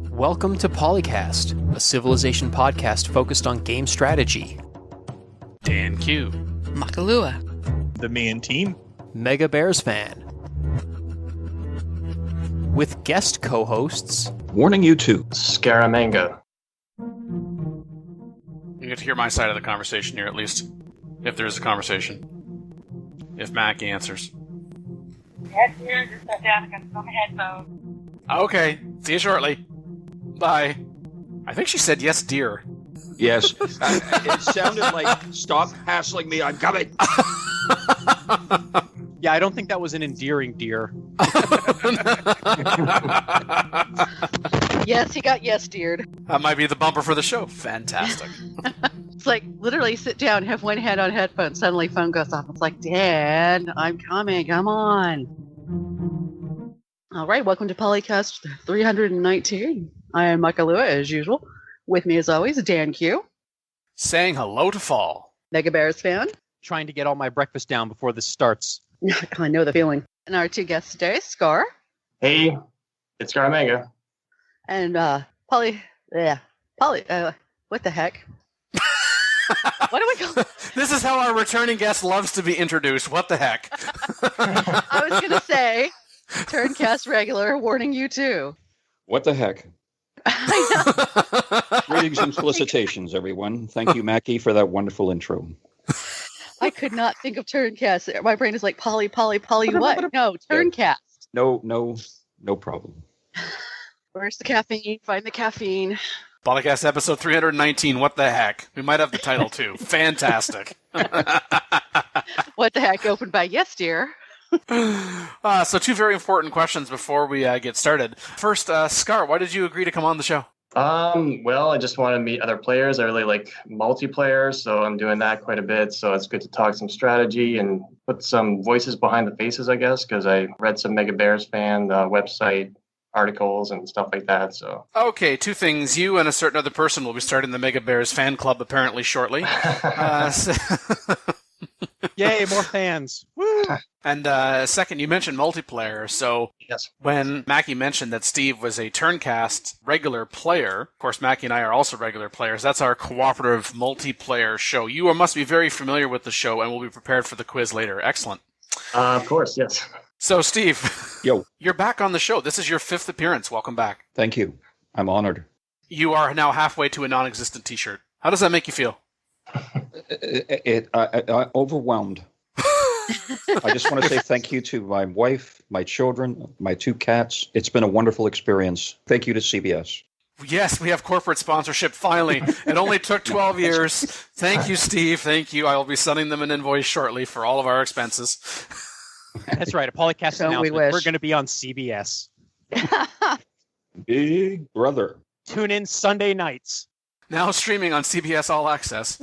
Welcome to PolyCast, a Civilization podcast focused on game strategy. Dan Q. Makalua. The main team. Mega Bears fan. With guest co-hosts... Warning you too. Scaramanga. You get to hear my side of the conversation here, at least. If there's a conversation. If Mac answers. Yes, dear, just sat down and got some headphones. Okay, see you shortly. Bye. I think she said yes, dear. Yes. It sounded like, stop hassling me, I'm coming. Yeah, I don't think that was an endearing deer. Yes, he got yes deared. That might be the bumper for the show. Fantastic. It's like literally sit down, have one hand on headphones, suddenly phone goes off. It's like, Dad, I'm coming, come on. All right, welcome to PolyCast 319. I am Makalua, as usual. With me, as always, Dan Q. Saying hello to fall. Mega Bears fan. Trying to get all my breakfast down before this starts. I know the feeling. And our two guests today, Scar. Hey, it's Scaramanga. And what the heck? What do we call it? This is how our returning guest loves to be introduced. What the heck? I was going to say, Turncast regular, warning you too. What the heck? I know. Greetings and felicitations, everyone. Thank you, Mackie, for that wonderful intro. I could not think of Turncast. My brain is like, Poly what? No, Turncast. No problem. Where's the caffeine? Find the caffeine. PolyCast episode 319. What the heck? We might have the title too. Fantastic. What the heck? Opened by yes, dear. So two very important questions before we get started. First, Scar, why did you agree to come on the show? Well, I just want to meet other players. I really like multiplayer, so I'm doing that quite a bit. So it's good to talk some strategy and put some voices behind the faces, I guess, because I read some Mega Bears fan website articles and stuff like that. So okay, two things. You and a certain other person will be starting the Mega Bears fan club apparently shortly. Yay, more fans. Woo! And second, you mentioned multiplayer. So yes, when Mackie mentioned that Steve was a Turncast regular player, of course, Mackie and I are also regular players. That's our cooperative multiplayer show. You must be very familiar with the show and will be prepared for the quiz later. Excellent. Of course, yes. So, Steve, Yo. You're back on the show. This is your 5th appearance. Welcome back. Thank you. I'm honored. You are now halfway to a non-existent T-shirt. How does that make you feel? Overwhelmed. I just want to say thank you to my wife, my children, my 2 cats. It's been a wonderful experience. Thank you to CBS. Yes, we have corporate sponsorship, finally. It only took 12 years. Thank you, Steve. Thank you. I will be sending them an invoice shortly for all of our expenses. That's right, a PolyCast announcement. We're going to be on CBS. Big brother. Tune in Sunday nights. Now streaming on CBS All Access.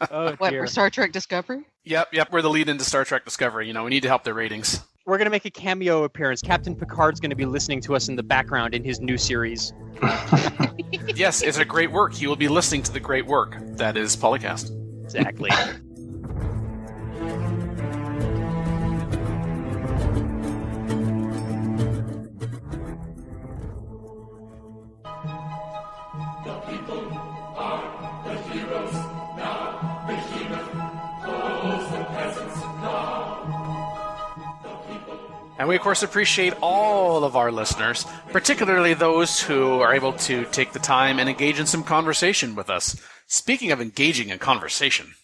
Oh, What, dear. for Star Trek Discovery? Yep, we're the lead into Star Trek Discovery. You know, we need to help their ratings. We're going to make a cameo appearance. Captain Picard's going to be listening to us in the background in his new series. Yes, it's a great work. He will be listening to the great work that is PolyCast. Exactly. And we, of course, appreciate all of our listeners, particularly those who are able to take the time and engage in some conversation with us. Speaking of engaging in conversation.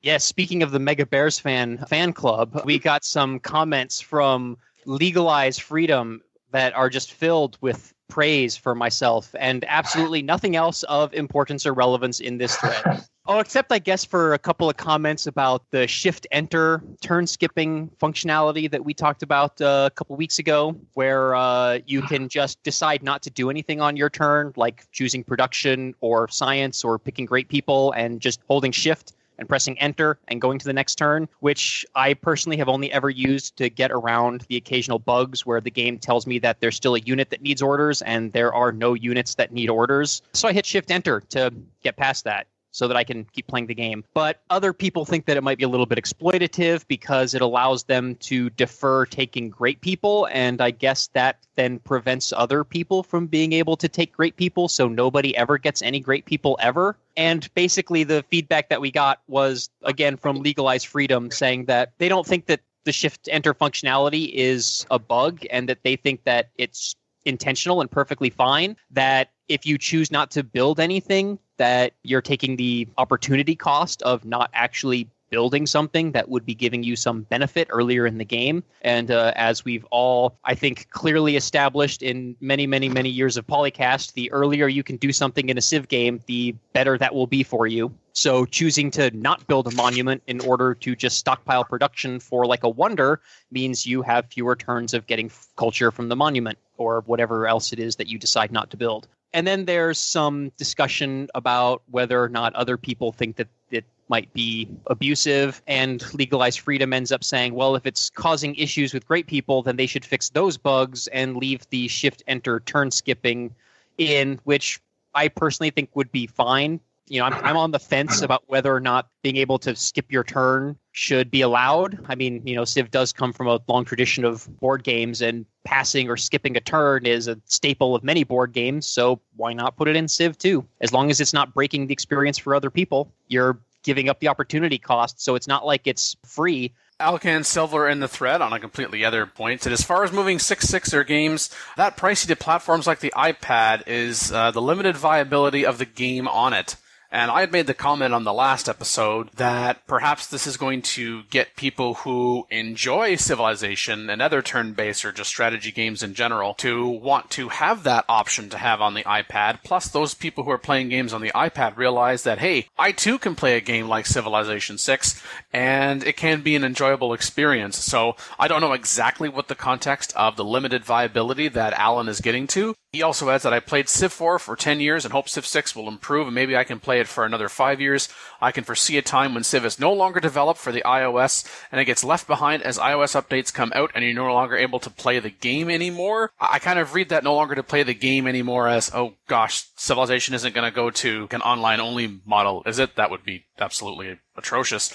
Yes, speaking of the Mega Bears fan club, we got some comments from Legalize Freedom that are just filled with praise for myself and absolutely nothing else of importance or relevance in this thread. Oh, except I guess for a couple of comments about the Shift-Enter turn skipping functionality that we talked about a couple weeks ago, where you can just decide not to do anything on your turn, like choosing production or science or picking great people and just holding Shift and pressing enter and going to the next turn, which I personally have only ever used to get around the occasional bugs where the game tells me that there's still a unit that needs orders and there are no units that need orders. So I hit Shift Enter to get past that. so that I can keep playing the game. But other people think that it might be a little bit exploitative because it allows them to defer taking great people, and I guess that then prevents other people from being able to take great people, so nobody ever gets any great people ever. And basically the feedback that we got was, again, from Legalize Freedom, saying that they don't think that the shift enter functionality is a bug and that they think that it's intentional and perfectly fine, that if you choose not to build anything, that you're taking the opportunity cost of not actually building something that would be giving you some benefit earlier in the game. And as we've all, I think, clearly established in many, many, many years of PolyCast, the earlier you can do something in a Civ game, the better that will be for you. So choosing to not build a monument in order to just stockpile production for like a wonder means you have fewer turns of getting culture from the monument or whatever else it is that you decide not to build. And then there's some discussion about whether or not other people think that it might be abusive, and Legalize Freedom ends up saying, well, if it's causing issues with great people, then they should fix those bugs and leave the shift enter turn skipping in, which I personally think would be fine. You know, I'm on the fence about whether or not being able to skip your turn should be allowed. I mean, you know, Civ does come from a long tradition of board games, and passing or skipping a turn is a staple of many board games. So why not put it in Civ too? As long as it's not breaking the experience for other people, you're giving up the opportunity cost. So it's not like it's free. Alcan Silver in the thread on a completely other point said, as far as moving 6/6er games, that pricey to platforms like the iPad is the limited viability of the game on it. And I had made the comment on the last episode that perhaps this is going to get people who enjoy Civilization and other turn-based or just strategy games in general to want to have that option to have on the iPad. Plus, those people who are playing games on the iPad realize that, hey, I too can play a game like Civilization 6, and it can be an enjoyable experience. So I don't know exactly what the context of the limited viability that Alan is getting to. He also adds that I played Civ 4 for 10 years and hope Civ 6 will improve, and maybe I can play it for another 5 years. I can foresee a time when Civ is no longer developed for the iOS and it gets left behind as iOS updates come out and you're no longer able to play the game anymore. I kind of read that no longer to play the game anymore as, oh gosh, Civilization isn't going to go to an online-only model, is it? That would be absolutely atrocious.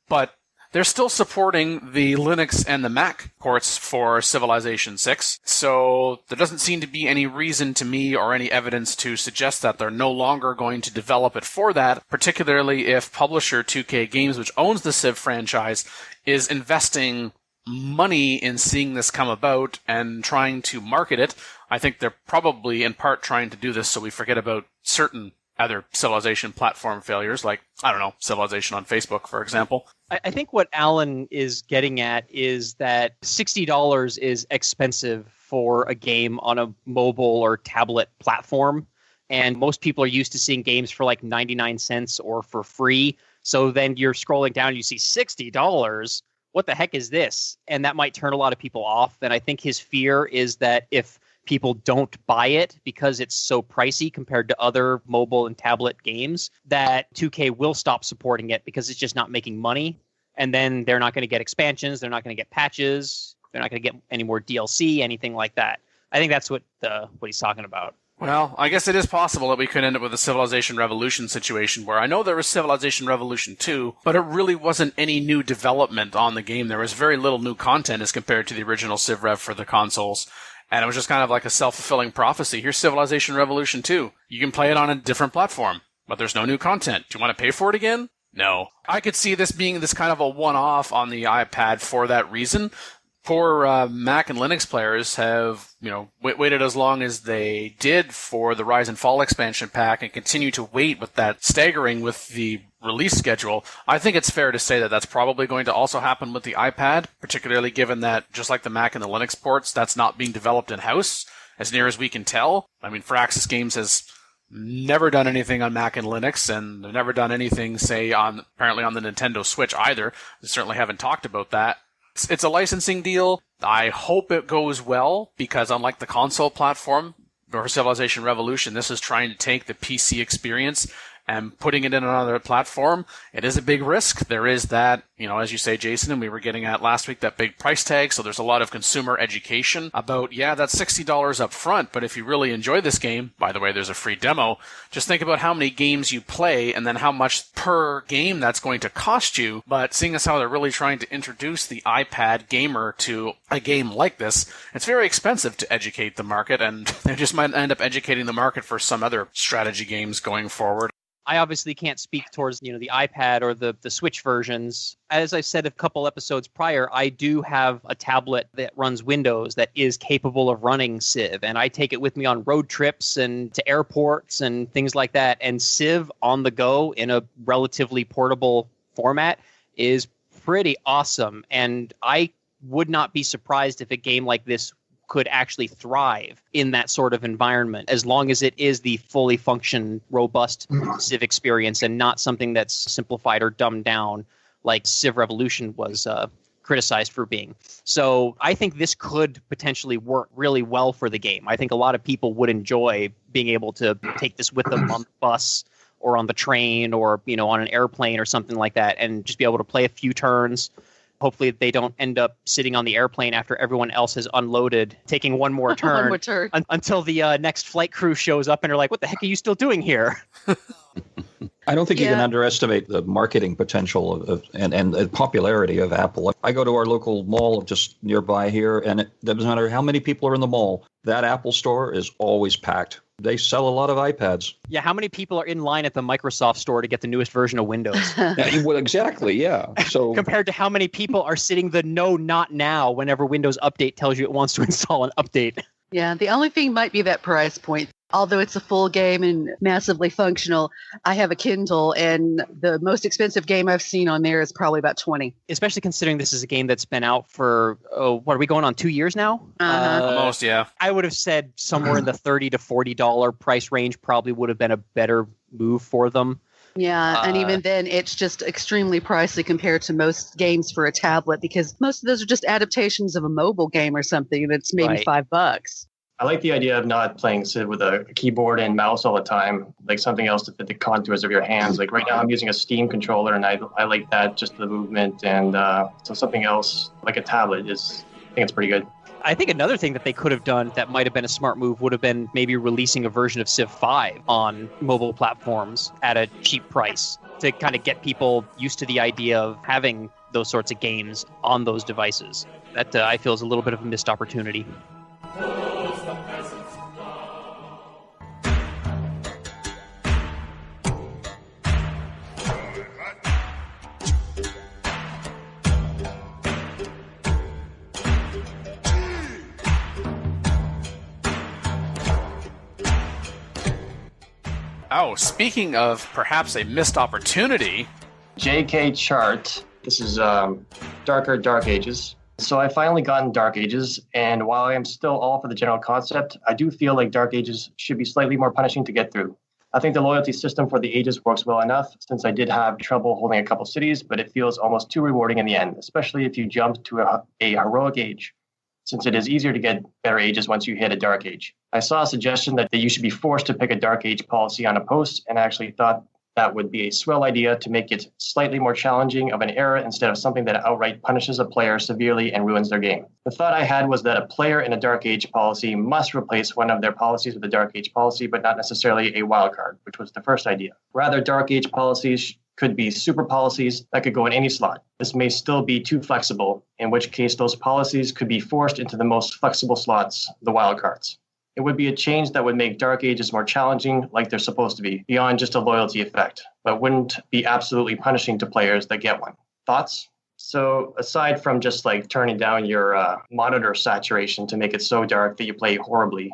But they're still supporting the Linux and the Mac ports for Civilization 6, so there doesn't seem to be any reason to me or any evidence to suggest that they're no longer going to develop it for that, particularly if publisher 2K Games, which owns the Civ franchise, is investing money in seeing this come about and trying to market it. I think they're probably in part trying to do this so we forget about certain other Civilization platform failures, like, I don't know, Civilization on Facebook, for example. I think what Alan is getting at is that $60 is expensive for a game on a mobile or tablet platform. And most people are used to seeing games for like 99 cents or for free. So then you're scrolling down and you see $60. What the heck is this? And that might turn a lot of people off. And I think his fear is that if people don't buy it because it's so pricey compared to other mobile and tablet games, that 2K will stop supporting it because it's just not making money. And then they're not going to get expansions. They're not going to get patches. They're not going to get any more DLC, anything like that. I think that's what he's talking about. Well, I guess it is possible that we could end up with a Civilization Revolution situation where I know there was Civilization Revolution 2, but it really wasn't any new development on the game. There was very little new content as compared to the original Civ Rev for the consoles. And it was just kind of like a self-fulfilling prophecy. Here's Civilization Revolution 2. You can play it on a different platform, but there's no new content. Do you want to pay for it again? No. I could see this being this kind of a one-off on the iPad for that reason. Poor Mac and Linux players have, waited as long as they did for the Rise and Fall expansion pack and continue to wait with that staggering with the release schedule. I think it's fair to say that that's probably going to also happen with the iPad, particularly given that, just like the Mac and the Linux ports, that's not being developed in-house, as near as we can tell. I mean, Firaxis Games has never done anything on Mac and Linux, and they've never done anything, say, apparently on the Nintendo Switch either. They certainly haven't talked about that. It's a licensing deal. I hope it goes well, because unlike the console platform or Civilization Revolution, this is trying to take the PC experience and putting it in another platform, it is a big risk. There is that, as you say, Jason, and we were getting at last week, that big price tag. So there's a lot of consumer education about, that's $60 up front. But if you really enjoy this game, by the way, there's a free demo. Just think about how many games you play and then how much per game that's going to cost you. But seeing as how they're really trying to introduce the iPad gamer to a game like this, it's very expensive to educate the market, and they just might end up educating the market for some other strategy games going forward. I obviously can't speak towards, the iPad or the Switch versions. As I said a couple episodes prior, I do have a tablet that runs Windows that is capable of running Civ, and I take it with me on road trips and to airports and things like that. And Civ on the go in a relatively portable format is pretty awesome. And I would not be surprised if a game like this could actually thrive in that sort of environment, as long as it is the fully function, robust Civ experience and not something that's simplified or dumbed down like Civ Revolution was criticized for being. So I think this could potentially work really well for the game. I think a lot of people would enjoy being able to take this with them on the bus or on the train or, on an airplane or something like that, and just be able to play a few turns. Hopefully they don't end up sitting on the airplane after everyone else has unloaded, taking one more turn, until the next flight crew shows up and are like, what the heck are you still doing here? I don't think you can underestimate the marketing potential and the popularity of Apple. I go to our local mall just nearby here, and it doesn't matter how many people are in the mall, that Apple store is always packed. They sell a lot of iPads. Yeah, how many people are in line at the Microsoft store to get the newest version of Windows? Well, exactly, yeah. So compared to how many people are sitting the no, not now whenever Windows Update tells you it wants to install an update. Yeah, the only thing might be that price point. Although it's a full game and massively functional, I have a Kindle, and the most expensive game I've seen on there is probably about $20. Especially considering this is a game that's been out for, what are we going on, 2 years now? Almost, yeah. I would have said somewhere in the $30 to $40 price range probably would have been a better move for them. Yeah, and even then, it's just extremely pricey compared to most games for a tablet, because most of those are just adaptations of a mobile game or something that's maybe $5. I like the idea of not playing Civ with a keyboard and mouse all the time, like something else to fit the contours of your hands. Like right now I'm using a Steam controller, and I like that, just the movement. And so something else like a tablet I think it's pretty good. I think another thing that they could have done that might have been a smart move would have been maybe releasing a version of Civ 5 on mobile platforms at a cheap price to kind of get people used to the idea of having those sorts of games on those devices. That I feel is a little bit of a missed opportunity. Oh, speaking of perhaps a missed opportunity. JK chart. This is Dark Ages. So I finally gotten Dark Ages, and while I am still all for the general concept, I do feel like Dark Ages should be slightly more punishing to get through. I think the loyalty system for the ages works well enough, since I did have trouble holding a couple cities, but it feels almost too rewarding in the end, especially if you jump to a heroic age, since it is easier to get better ages once you hit a Dark Age. I saw a suggestion that you should be forced to pick a Dark Age policy on a post, and I actually thought that would be a swell idea to make it slightly more challenging of an era instead of something that outright punishes a player severely and ruins their game. The thought I had was that a player in a Dark Age policy must replace one of their policies with a Dark Age policy, but not necessarily a wildcard, which was the first idea. Rather, Dark Age policies could be super policies that could go in any slot. This may still be too flexible, in which case those policies could be forced into the most flexible slots, the wildcards. It would be a change that would make Dark Ages more challenging, like they're supposed to be, beyond just a loyalty effect, but wouldn't be absolutely punishing to players that get one. Thoughts? So aside from just like turning down your monitor saturation to make it so dark that you play horribly,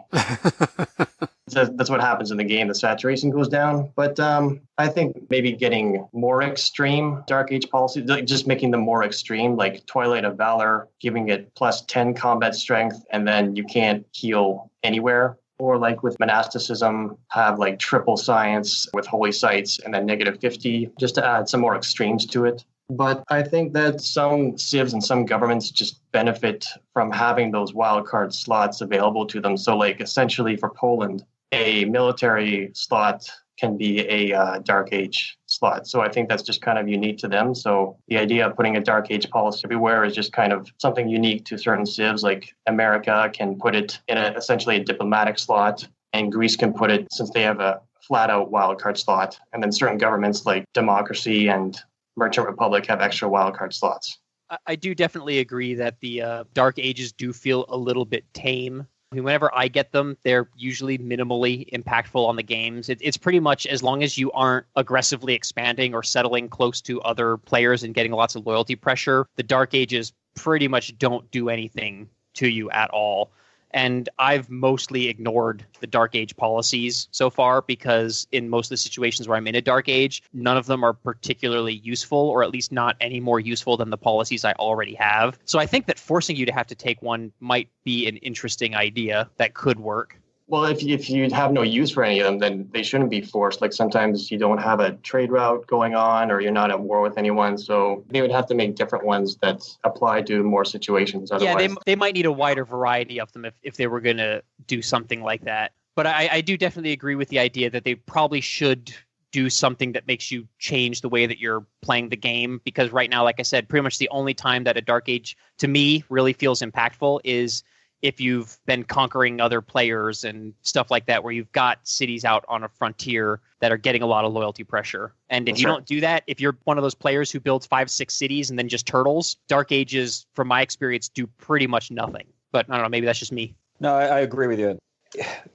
that's what happens in the game. The saturation goes down. But I think maybe getting more extreme Dark Age policies, like just making them more extreme, like Twilight of Valor, giving it plus 10 combat strength, and then you can't heal anywhere. Or like with monasticism, have like triple science with holy sites and then negative 50, just to add some more extremes to it. But I think that some civs and some governments just benefit from having those wildcard slots available to them. So like essentially for Poland, a military slot can be a Dark Age slot. So I think that's just kind of unique to them. So the idea of putting a Dark Age policy everywhere is just kind of something unique to certain civs. Like America can put it in essentially a diplomatic slot, and Greece can put it, since they have a flat out wildcard slot. And then certain governments like Democracy and Merchant Republic have extra wildcard slots. I do definitely agree that the Dark Ages do feel a little bit tame. I mean, whenever I get them, they're usually minimally impactful on the games. It's pretty much as long as you aren't aggressively expanding or settling close to other players and getting lots of loyalty pressure, the Dark Ages pretty much don't do anything to you at all. And I've mostly ignored the Dark Age policies so far because in most of the situations where I'm in a Dark Age, none of them are particularly useful, or at least not any more useful than the policies I already have. So I think that forcing you to have to take one might be an interesting idea that could work. Well, if you have no use for any of them, then they shouldn't be forced. Like sometimes you don't have a trade route going on, or you're not at war with anyone. So they would have to make different ones that apply to more situations. Otherwise. Yeah, they might need a wider variety of them if they were going to do something like that. But I do definitely agree with the idea that they probably should do something that makes you change the way that you're playing the game. Because right now, like I said, pretty much the only time that a Dark Age, to me, really feels impactful is if you've been conquering other players and stuff like that, where you've got cities out on a frontier that are getting a lot of loyalty pressure. And if you don't do that, if you're one of those players who builds 5-6 cities and then just turtles, Dark Ages, from my experience, do pretty much nothing. But I don't know, maybe that's just me. No, I agree with you.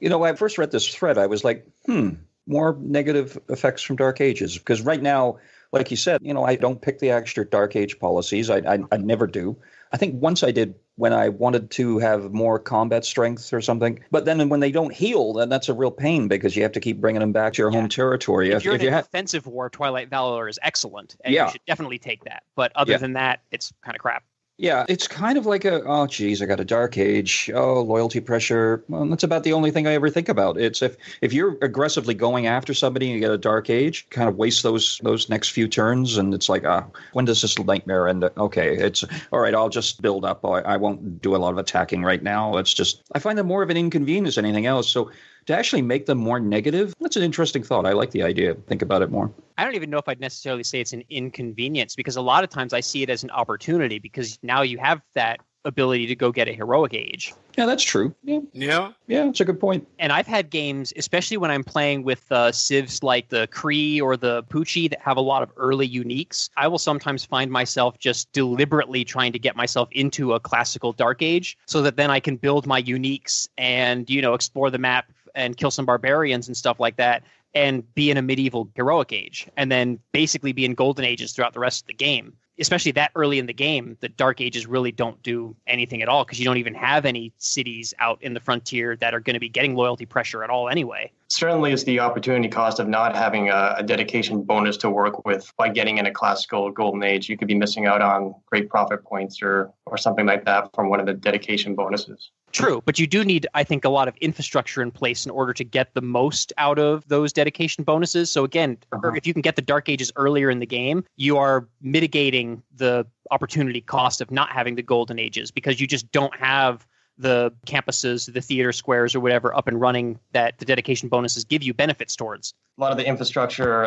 You know, when I first read this thread, I was like, more negative effects from Dark Ages. Because right now, like you said, you know, I don't pick the extra Dark Age policies. I never do. I think once I did when I wanted to have more combat strength or something. But then when they don't heal, then that's a real pain because you have to keep bringing them back to your home territory. If you're in a defensive war, Twilight Valor is excellent. And you should definitely take that. But other than that, it's kind of crap. Yeah, it's kind of like I got a Dark Age. Oh, loyalty pressure. Well, that's about the only thing I ever think about. It's if you're aggressively going after somebody and you get a Dark Age, kind of waste those next few turns, and it's like, when does this nightmare end? Okay, it's all right. I'll just build up. I won't do a lot of attacking right now. It's just I find them more of an inconvenience than anything else. So to actually make them more negative, that's an interesting thought. I like the idea. Think about it more. I don't even know if I'd necessarily say it's an inconvenience, because a lot of times I see it as an opportunity, because now you have that ability to go get a heroic age. Yeah, that's true. Yeah, that's a good point. And I've had games, especially when I'm playing with civs like the Kree or the Poochie that have a lot of early uniques, I will sometimes find myself just deliberately trying to get myself into a classical Dark Age so that then I can build my uniques and, you know, explore the map and kill some barbarians and stuff like that, and be in a medieval heroic age, and then basically be in golden ages throughout the rest of the game. Especially that early in the game, the Dark Ages really don't do anything at all, because you don't even have any cities out in the frontier that are going to be getting loyalty pressure at all anyway. Certainly is the opportunity cost of not having a dedication bonus to work with by getting in a classical golden age. You could be missing out on great profit points or something like that from one of the dedication bonuses. True, but you do need, I think, a lot of infrastructure in place in order to get the most out of those dedication bonuses. So again, if you can get the Dark Ages earlier in the game, you are mitigating the opportunity cost of not having the Golden Ages, because you just don't have the campuses, the theater squares or whatever up and running that the dedication bonuses give you benefits towards. A lot of the infrastructure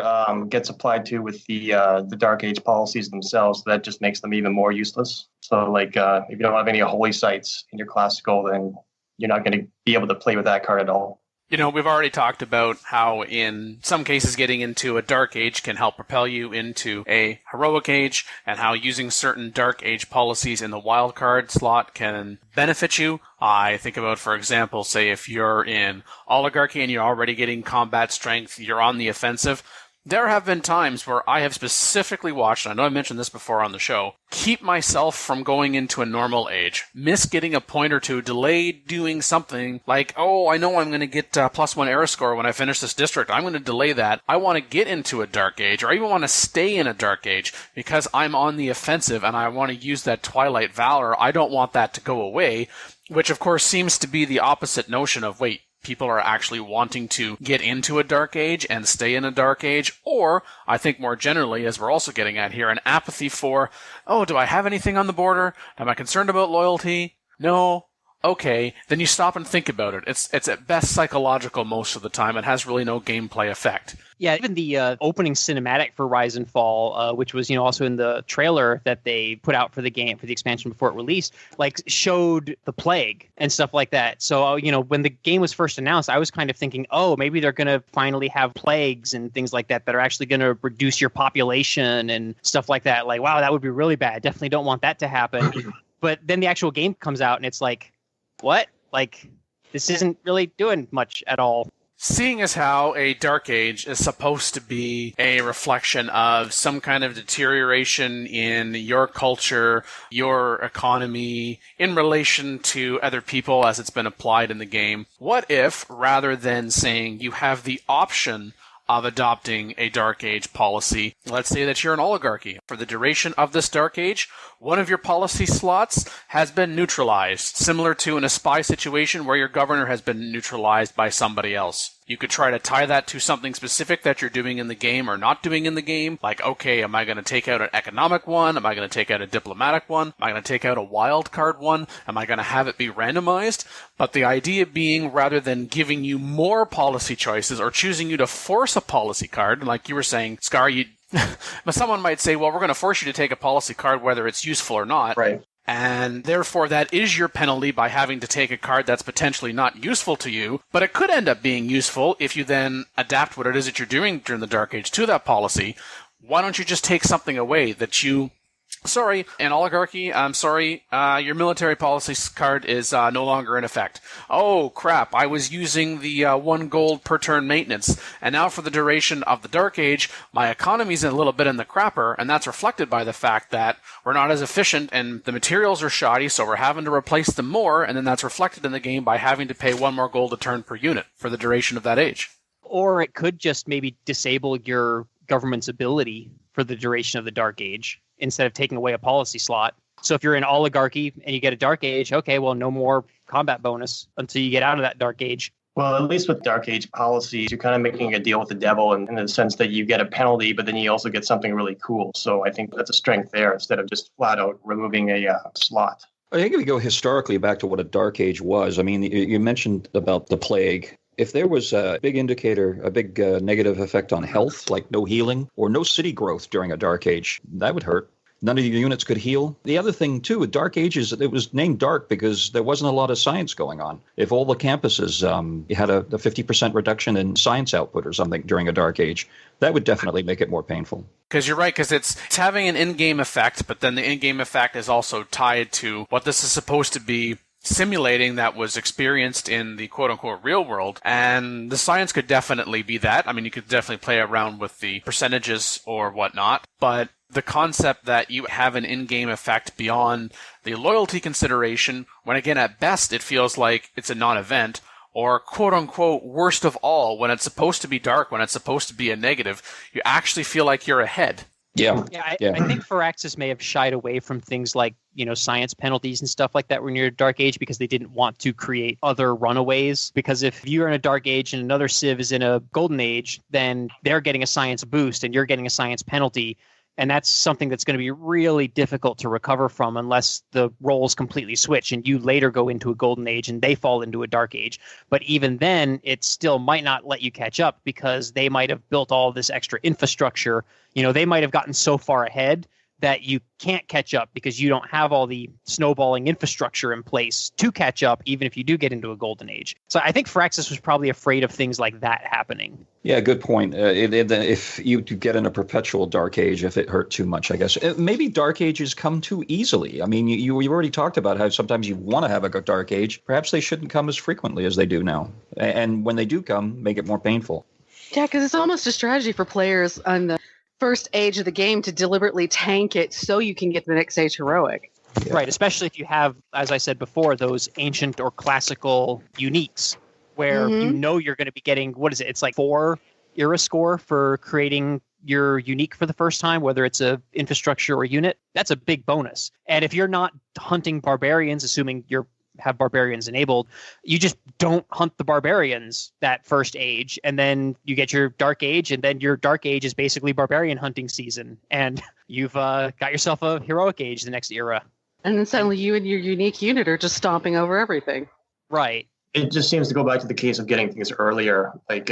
gets applied to with the Dark Age policies themselves. So that just makes them even more useless. So like if you don't have any holy sites in your classical, then you're not going to be able to play with that card at all. You know, we've already talked about how in some cases getting into a Dark Age can help propel you into a Heroic Age, and how using certain Dark Age policies in the wildcard slot can benefit you. I think about, for example, say if you're in Oligarchy and you're already getting combat strength, you're on the offensive. There have been times where I have specifically watched, and I know I mentioned this before on the show, keep myself from going into a normal age, miss getting a point or two, delay doing something like, oh, I know I'm going to get +1 era score when I finish this district. I'm going to delay that. I want to get into a Dark Age, or I even want to stay in a Dark Age because I'm on the offensive and I want to use that Twilight Valor. I don't want that to go away, which of course seems to be the opposite notion of, wait, people are actually wanting to get into a Dark Age and stay in a Dark Age, or, I think more generally, as we're also getting at here, an apathy for, oh, do I have anything on the border? Am I concerned about loyalty? No. okay, then you stop and think about it. It's at best psychological most of the time. It has really no gameplay effect. Yeah, even the opening cinematic for Rise and Fall, which was also in the trailer that they put out for the game, for the expansion before it released, like showed the plague and stuff like that. So when the game was first announced, I was kind of thinking, oh, maybe they're going to finally have plagues and things like that are actually going to reduce your population and stuff like that. Like, wow, that would be really bad. Definitely don't want that to happen. But then the actual game comes out and it's like, what? Like, this isn't really doing much at all. Seeing as how a Dark Age is supposed to be a reflection of some kind of deterioration in your culture, your economy, in relation to other people as it's been applied in the game, what if, rather than saying you have the option of adopting a Dark Age policy, let's say that you're an oligarchy. For the duration of this Dark Age, one of your policy slots has been neutralized, similar to in a spy situation where your governor has been neutralized by somebody else. You could try to tie that to something specific that you're doing in the game or not doing in the game. Like, okay, am I going to take out an economic one? Am I going to take out a diplomatic one? Am I going to take out a wild card one? Am I going to have it be randomized? But the idea being, rather than giving you more policy choices or choosing you to force a policy card, like you were saying, Scar, but someone might say, well, we're going to force you to take a policy card whether it's useful or not. Right. And therefore, that is your penalty by having to take a card that's potentially not useful to you, but it could end up being useful if you then adapt what it is that you're doing during the Dark Age to that policy. Why don't you just take something away that you... Sorry, an oligarchy, I'm sorry, your military policy card is no longer in effect. Oh, crap, I was using the 1 gold per turn maintenance, and now for the duration of the Dark Age, my economy's a little bit in the crapper, and that's reflected by the fact that we're not as efficient, and the materials are shoddy, so we're having to replace them more, and then that's reflected in the game by having to pay 1 more gold a turn per unit for the duration of that age. Or it could just maybe disable your government's ability for the duration of the Dark Age, instead of taking away a policy slot. So if you're in oligarchy and you get a Dark Age, okay, well, no more combat bonus until you get out of that Dark Age. Well, at least with Dark Age policies, you're kind of making a deal with the devil in the sense that you get a penalty, but then you also get something really cool. So I think that's a strength there instead of just flat out removing a slot. I think if we go historically back to what a Dark Age was, I mean, you mentioned about the plague. If there was a big indicator, a big negative effect on health, like no healing or no city growth during a Dark Age, that would hurt. None of your units could heal. The other thing, too, with Dark Ages, it was named Dark because there wasn't a lot of science going on. If all the campuses you had a 50% reduction in science output or something during a Dark Age, that would definitely make it more painful. Because you're right, because it's having an in-game effect, but then the in-game effect is also tied to what this is supposed to be simulating that was experienced in the quote-unquote real world, and the science could definitely be that. I mean, you could definitely play around with the percentages or whatnot, but the concept that you have an in-game effect beyond the loyalty consideration, when again, at best, it feels like it's a non-event, or quote-unquote worst of all, when it's supposed to be dark, when it's supposed to be a negative, you actually feel like you're ahead. Yeah, I think Firaxis may have shied away from things like, science penalties and stuff like that when you're in a Dark Age because they didn't want to create other runaways. Because if you're in a Dark Age and another Civ is in a Golden Age, then they're getting a science boost and you're getting a science penalty. And that's something that's going to be really difficult to recover from unless the roles completely switch and you later go into a Golden Age and they fall into a Dark Age. But even then, it still might not let you catch up because they might have built all this extra infrastructure. They might have gotten so far ahead that you can't catch up because you don't have all the snowballing infrastructure in place to catch up, even if you do get into a Golden Age. So I think Firaxis was probably afraid of things like that happening. Yeah, good point. If you get in a perpetual Dark Age, if it hurt too much, I guess. Maybe Dark Ages come too easily. I mean, you've already talked about how sometimes you want to have a Dark Age. Perhaps they shouldn't come as frequently as they do now. And when they do come, make it more painful. Yeah, because it's almost a strategy for players on the first age of the game to deliberately tank it so you can get the next age heroic. Yeah. Right, especially if you have, as I said before, those ancient or classical uniques where you're going to be getting, what is it? It's like 4 era score for creating your unique for the first time, whether it's a infrastructure or unit. That's a big bonus. And if you're not hunting barbarians, assuming you're have barbarians enabled, you just don't hunt the barbarians that first age, and then you get your Dark Age, and then your Dark Age is basically barbarian hunting season, and you've got yourself a heroic age the next era. And then suddenly you and your unique unit are just stomping over everything. Right. It just seems to go back to the case of getting things earlier, like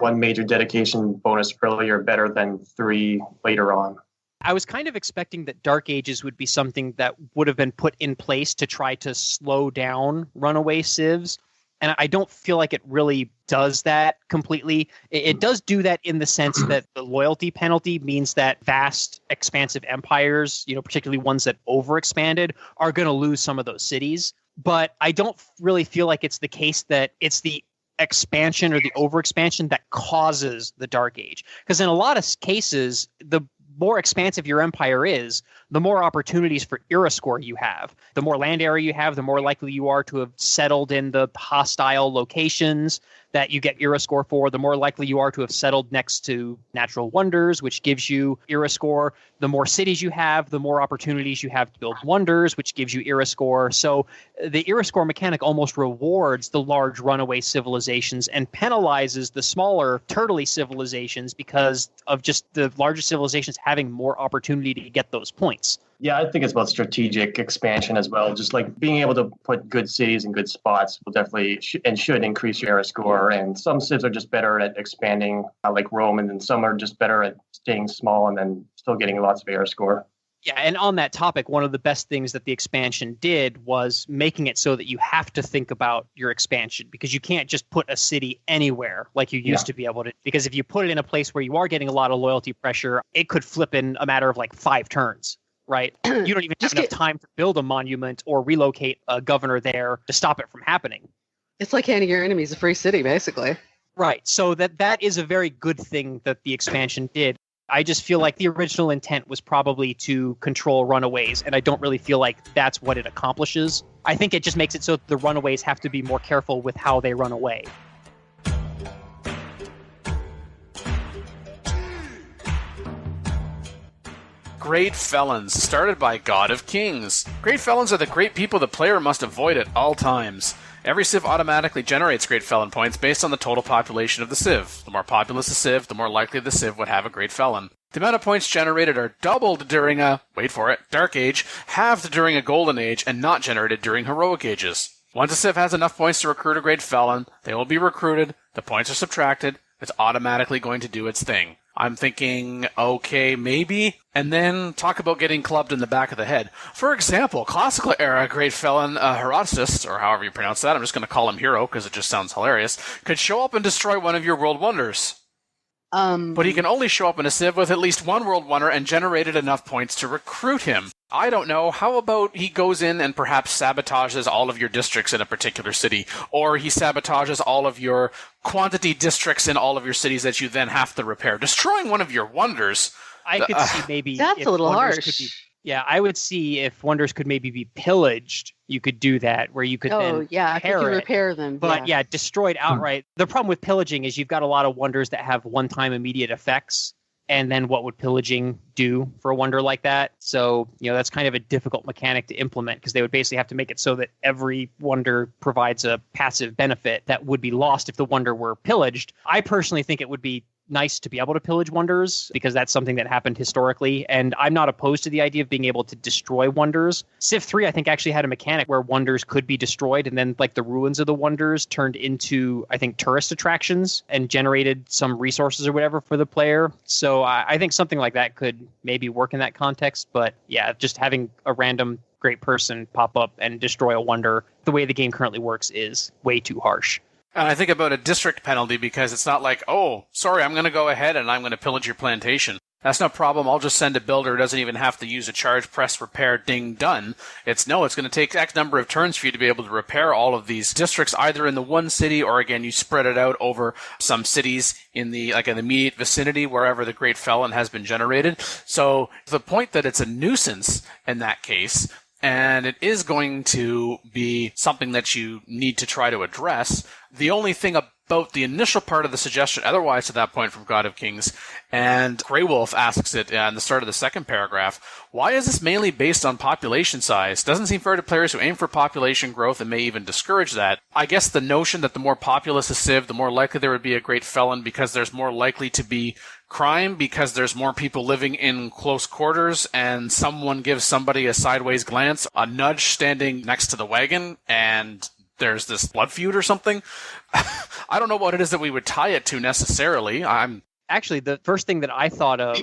one major dedication bonus earlier better than 3 later on. I was kind of expecting that Dark Ages would be something that would have been put in place to try to slow down runaway civs. And I don't feel like it really does that completely. It does do that in the sense that the loyalty penalty means that vast, expansive empires, particularly ones that overexpanded, are going to lose some of those cities. But I don't really feel like it's the case that it's the expansion or the overexpansion that causes the Dark Age. Because in a lot of cases, the more expansive your empire is, the more opportunities for era score you have. The more land area you have, the more likely you are to have settled in the hostile locations that you get era score for. The more likely you are to have settled next to natural wonders, which gives you era score. The more cities you have, the more opportunities you have to build wonders, which gives you era score. So the era score mechanic almost rewards the large runaway civilizations and penalizes the smaller turtley civilizations because of just the larger civilizations having more opportunity to get those points. Yeah, I think it's about strategic expansion as well. Just like being able to put good cities in good spots will definitely should increase your era score. And some civs are just better at expanding, like Rome, and then some are just better at staying small and then still getting lots of era score. Yeah, and on that topic, one of the best things that the expansion did was making it so that you have to think about your expansion, because you can't just put a city anywhere like you used to be able to. Because if you put it in a place where you are getting a lot of loyalty pressure, it could flip in a matter of like 5 turns. Right? You don't even have enough time to build a monument or relocate a governor there to stop it from happening. It's like handing your enemies a free city, basically. Right. So that is a very good thing that the expansion did. I just feel like the original intent was probably to control runaways, and I don't really feel like that's what it accomplishes. I think it just makes it so that the runaways have to be more careful with how they run away. Great Felons, started by God of Kings. Great Felons are the great people the player must avoid at all times. Every civ automatically generates Great Felon points based on the total population of the civ. The more populous the civ, the more likely the civ would have a Great Felon. The amount of points generated are doubled during a, wait for it, Dark Age, halved during a Golden Age, and not generated during Heroic Ages. Once a civ has enough points to recruit a Great Felon, they will be recruited, the points are subtracted, it's automatically going to do its thing. I'm thinking, okay, maybe, and then talk about getting clubbed in the back of the head. For example, classical era Great Felon Herodotus, or however you pronounce that, I'm just going to call him Hero because it just sounds hilarious, could show up and destroy one of your world wonders. But he can only show up in a civ with at least one world wonder and generated enough points to recruit him. I don't know, how about he goes in and perhaps sabotages all of your districts in a particular city, or he sabotages all of your quantity districts in all of your cities that you then have to repair. Destroying one of your wonders... I could see maybe... That's a little harsh. I would see if wonders could maybe be pillaged, you could do that, where you could repair them. But destroyed outright. The problem with pillaging is you've got a lot of wonders that have one-time immediate effects, and then what would pillaging do for a wonder like that? So, that's kind of a difficult mechanic to implement, because they would basically have to make it so that every wonder provides a passive benefit that would be lost if the wonder were pillaged. I personally think it would be nice to be able to pillage wonders, because that's something that happened historically, and I'm not opposed to the idea of being able to destroy wonders. Civ 3, I think, actually had a mechanic where wonders could be destroyed, and then like the ruins of the wonders turned into, I think, tourist attractions and generated some resources or whatever for the player. So I think something like that could maybe work in that context, but just having a random great person pop up and destroy a wonder the way the game currently works is way too harsh. And I think about a district penalty, because it's not like, oh, sorry, I'm going to go ahead and I'm going to pillage your plantation. That's no problem. I'll just send a builder who doesn't even have to use a charge, press, repair, ding, done. It's going to take X number of turns for you to be able to repair all of these districts, either in the one city, or again, you spread it out over some cities in the immediate vicinity, wherever the Great Felon has been generated. So the point that it's a nuisance in that case, and it is going to be something that you need to try to address. The only thing about the initial part of the suggestion otherwise to that point from God of Kings. And Grey Wolf asks it in the start of the second paragraph, why is this mainly based on population size? Doesn't seem fair to players who aim for population growth and may even discourage that. I guess the notion that the more populous a civ, the more likely there would be a great felon because there's more likely to be crime because there's more people living in close quarters and someone gives somebody a sideways glance, a nudge standing next to the wagon, and there's this blood feud or something. I don't know what it is that we would tie it to necessarily. Actually, the first thing that I thought of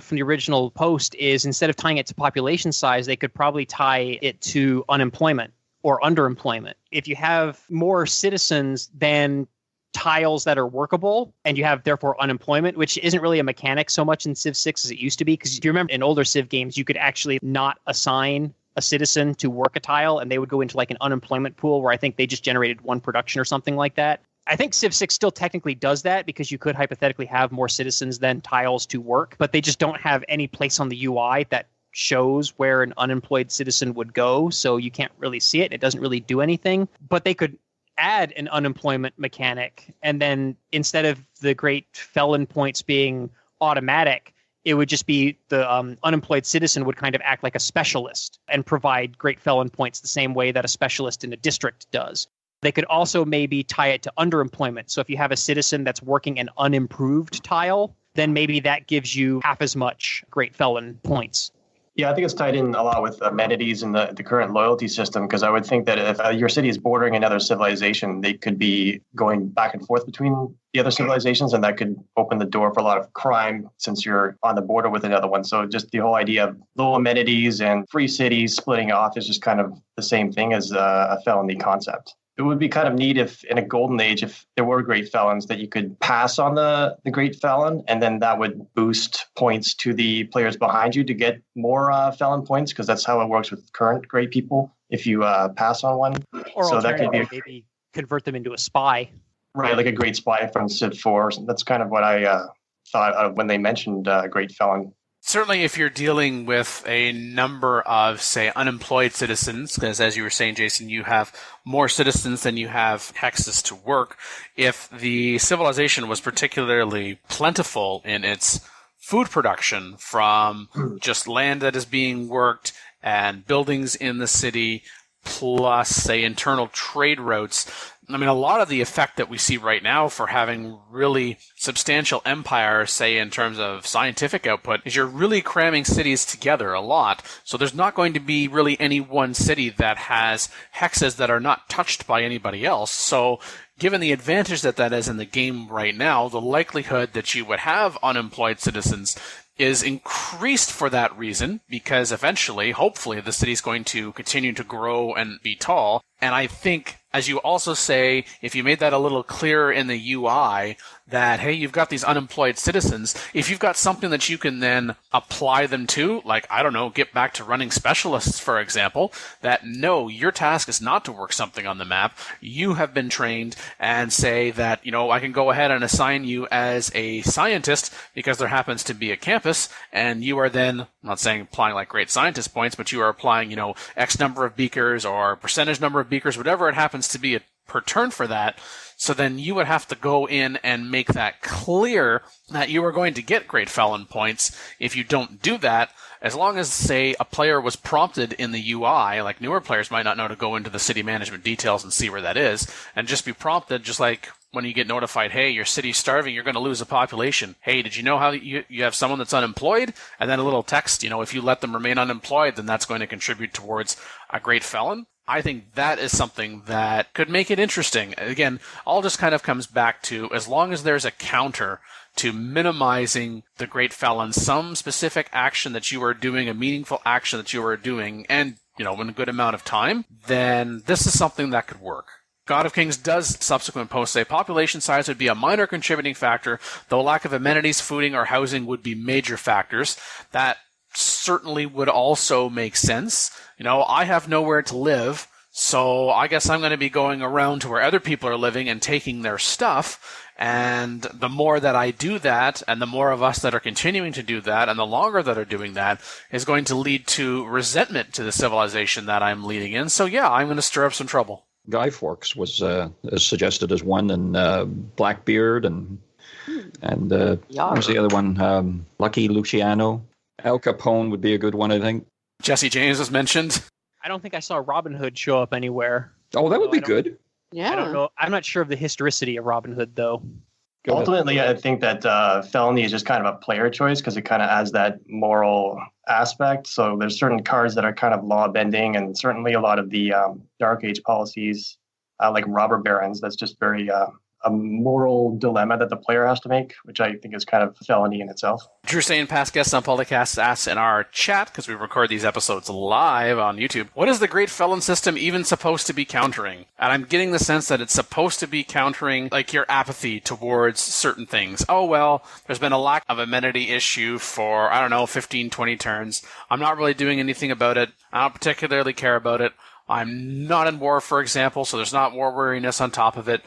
from the original post is instead of tying it to population size, they could probably tie it to unemployment or underemployment. If you have more citizens than tiles that are workable, and you have therefore unemployment, which isn't really a mechanic so much in Civ 6 as it used to be, because if you remember in older Civ games, you could actually not assign a citizen to work a tile, and they would go into like an unemployment pool where I think they just generated one production or something like that. I think Civ 6 still technically does that because you could hypothetically have more citizens than tiles to work, but they just don't have any place on the UI that shows where an unemployed citizen would go, so you can't really see it. It doesn't really do anything, but they could add an unemployment mechanic, and then instead of the great felon points being automatic, it would just be the unemployed citizen would kind of act like a specialist and provide great felon points the same way that a specialist in a district does. They could also maybe tie it to underemployment. So if you have a citizen that's working an unimproved tile, then maybe that gives you half as much great felon points. Yeah, I think it's tied in a lot with amenities and the current loyalty system, because I would think that if your city is bordering another civilization, they could be going back and forth between the other civilizations, and that could open the door for a lot of crime since you're on the border with another one. So just the whole idea of low amenities and free cities splitting off is just kind of the same thing as a felony concept. It would be kind of neat if in a golden age, if there were great felons, that you could pass on the great felon, and then that would boost points to the players behind you to get more felon points, because that's how it works with current great people if you pass on one. Or so that could be maybe convert them into a spy. Right, like a great spy from Civ 4. That's kind of what I thought of when they mentioned great felon. Certainly if you're dealing with a number of, say, unemployed citizens, because as you were saying, Jason, you have more citizens than you have hexes to work. If the civilization was particularly plentiful in its food production from just land that is being worked and buildings in the city, plus, say, internal trade routes, I mean, a lot of the effect that we see right now for having really substantial empires, say, in terms of scientific output, is you're really cramming cities together a lot. So there's not going to be really any one city that has hexes that are not touched by anybody else. So given the advantage that that is in the game right now, the likelihood that you would have unemployed citizens is increased for that reason, because eventually, hopefully, the city's going to continue to grow and be tall. And I think, as you also say, if you made that a little clearer in the UI, that, hey, you've got these unemployed citizens, if you've got something that you can then apply them to, like, I don't know, get back to running specialists, for example, that no, your task is not to work something on the map. You have been trained, and say that, you know, I can go ahead and assign you as a scientist because there happens to be a campus, and you are then, I'm not saying applying like great scientist points, but you are applying, you know, X number of beakers or percentage number of beakers, whatever it happens to be per turn for that. So then you would have to go in and make that clear that you are going to get great felon points. If you don't do that, as long as, say, a player was prompted in the UI, like newer players might not know to go into the city management details and see where that is, and just be prompted, just like when you get notified, hey, your city's starving, you're going to lose a population. Hey, did you know how you have someone that's unemployed? And then a little text, you know, if you let them remain unemployed, then that's going to contribute towards a great felon. I think that is something that could make it interesting. Again, all just kind of comes back to, as long as there's a counter to minimizing the great felon, some specific action that you are doing, a meaningful action that you are doing, and, you know, in a good amount of time, then this is something that could work. God of Kings does subsequent posts say population size would be a minor contributing factor, though lack of amenities, fooding, or housing would be major factors. That certainly would also make sense. You know, I have nowhere to live, so I guess I'm going to be going around to where other people are living and taking their stuff. And the more that I do that, and the more of us that are continuing to do that, and the longer that are doing that, is going to lead to resentment to the civilization that I'm leading in. So yeah, I'm going to stir up some trouble. Guy Fawkes was suggested as one, and Blackbeard, and what was the other one? Lucky Luciano. Al Capone would be a good one, I think. Jesse James was mentioned. I don't think I saw Robin Hood show up anywhere. Oh, that would be good. Yeah. I don't know. I'm not sure of the historicity of Robin Hood, though. Ultimately, I think that felony is just kind of a player choice because it kind of adds that moral aspect. So there's certain cards that are kind of law bending, and certainly a lot of the Dark Age policies, like robber barons, that's just very a moral dilemma that the player has to make, which I think is kind of a felony in itself. Drew Sane, past guest on PolyCast, asks in our chat, because we record these episodes live on YouTube, what is the Great Felon system even supposed to be countering? And I'm getting the sense that it's supposed to be countering like your apathy towards certain things. Oh, well, there's been a lack of amenity issue for, 15, 20 turns. I'm not really doing anything about it. I don't particularly care about it. I'm not in war, for example, so there's not war weariness on top of it.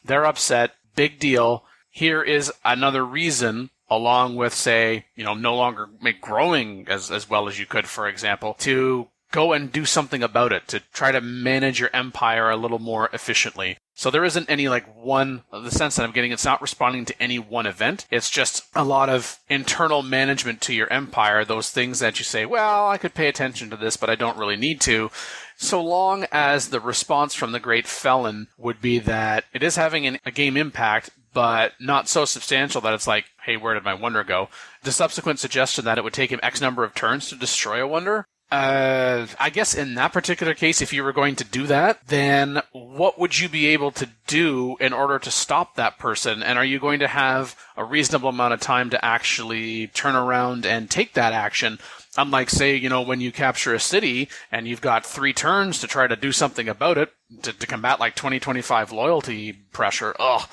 They're upset. Big deal. Here is another reason, along with, say, no longer growing as well as you could, for example, to go and do something about it, to try to manage your empire a little more efficiently. So there isn't any the sense that I'm getting, it's not responding to any one event. It's just a lot of internal management to your empire, those things that you say, well, I could pay attention to this, but I don't really need to. So long as the response from the Great Felon would be that it is having a game impact, but not so substantial that it's like, hey, where did my wonder go? The subsequent suggestion that it would take him X number of turns to destroy a wonder, I guess in that particular case, if you were going to do that, then what would you be able to do in order to stop that person? And are you going to have a reasonable amount of time to actually turn around and take that action? Unlike, say, when you capture a city and you've got 3 turns to try to do something about it, to combat 2025 loyalty pressure. Ugh.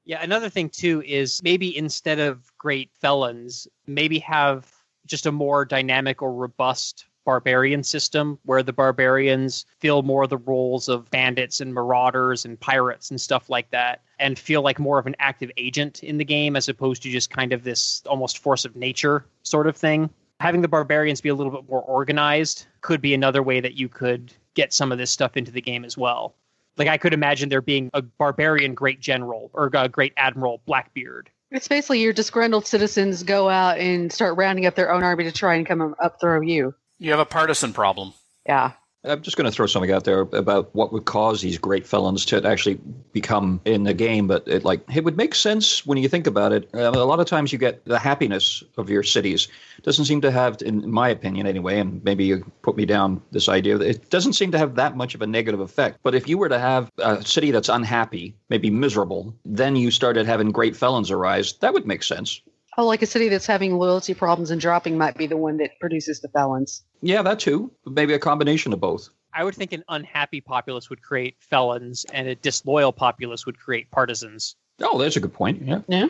Yeah, another thing, too, is maybe instead of Great Felons, maybe have just a more dynamic or robust barbarian system where the barbarians fill more of the roles of bandits and marauders and pirates and stuff like that, and feel like more of an active agent in the game as opposed to just kind of this almost force of nature sort of thing. Having the barbarians be a little bit more organized could be another way that you could get some of this stuff into the game as well. I could imagine there being a barbarian great general or a great admiral Blackbeard. It's basically your disgruntled citizens go out and start rounding up their own army to try and come up throw you. You have a partisan problem. Yeah. I'm just going to throw something out there about what would cause these great felons to actually become in the game. But it would make sense when you think about it. A lot of times you get the happiness of your cities. It doesn't seem to have, in my opinion anyway, and maybe you put me down this idea, it doesn't seem to have that much of a negative effect. But if you were to have a city that's unhappy, maybe miserable, then you started having great felons arise, that would make sense. Oh, like a city that's having loyalty problems and dropping might be the one that produces the felons. Yeah, that too. Maybe a combination of both. I would think an unhappy populace would create felons and a disloyal populace would create partisans. Oh, that's a good point. Yeah. Yeah.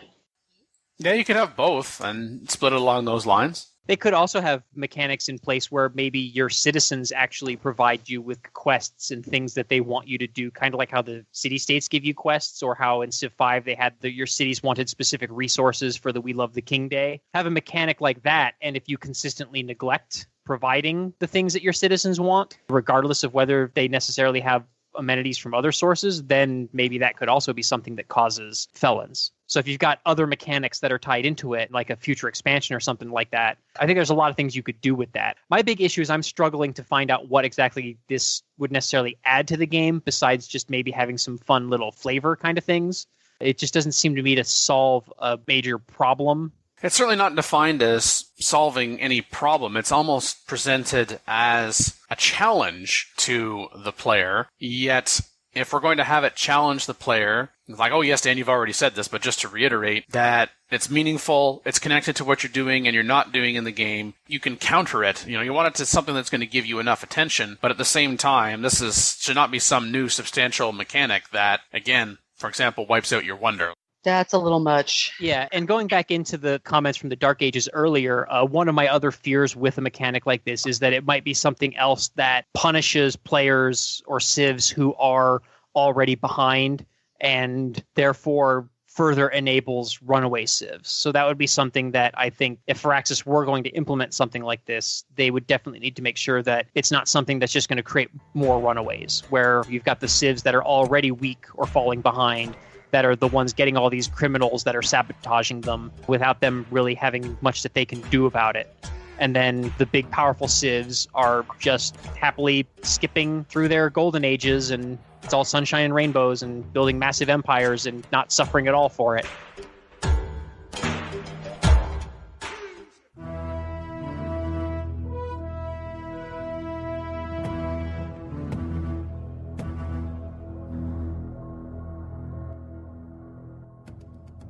Yeah, you could have both and split it along those lines. They could also have mechanics in place where maybe your citizens actually provide you with quests and things that they want you to do, kind of like how the city-states give you quests, or how in Civ 5 they had your cities wanted specific resources for the We Love the King Day. Have a mechanic like that, and if you consistently neglect providing the things that your citizens want, regardless of whether they necessarily have amenities from other sources, then maybe that could also be something that causes felons. So if you've got other mechanics that are tied into it, like a future expansion or something like that, I think there's a lot of things you could do with that. My big issue is I'm struggling to find out what exactly this would necessarily add to the game, besides just maybe having some fun little flavor kind of things. It just doesn't seem to me to solve a major problem. It's certainly not defined as solving any problem. It's almost presented as a challenge to the player. Yet, if we're going to have it challenge the player, it's like, oh yes, Dan, you've already said this, but just to reiterate that it's meaningful, it's connected to what you're doing and you're not doing in the game, you can counter it. You want it to something that's going to give you enough attention, but at the same time, should not be some new substantial mechanic that, again, for example, wipes out your wonder. That's a little much. Yeah, and going back into the comments from the Dark Ages earlier, one of my other fears with a mechanic like this is that it might be something else that punishes players or civs who are already behind and therefore further enables runaway civs. So that would be something that I think if Firaxis were going to implement something like this, they would definitely need to make sure that it's not something that's just going to create more runaways, where you've got the civs that are already weak or falling behind, that are the ones getting all these criminals that are sabotaging them without them really having much that they can do about it. And then the big powerful civs are just happily skipping through their golden ages, and it's all sunshine and rainbows and building massive empires and not suffering at all for it.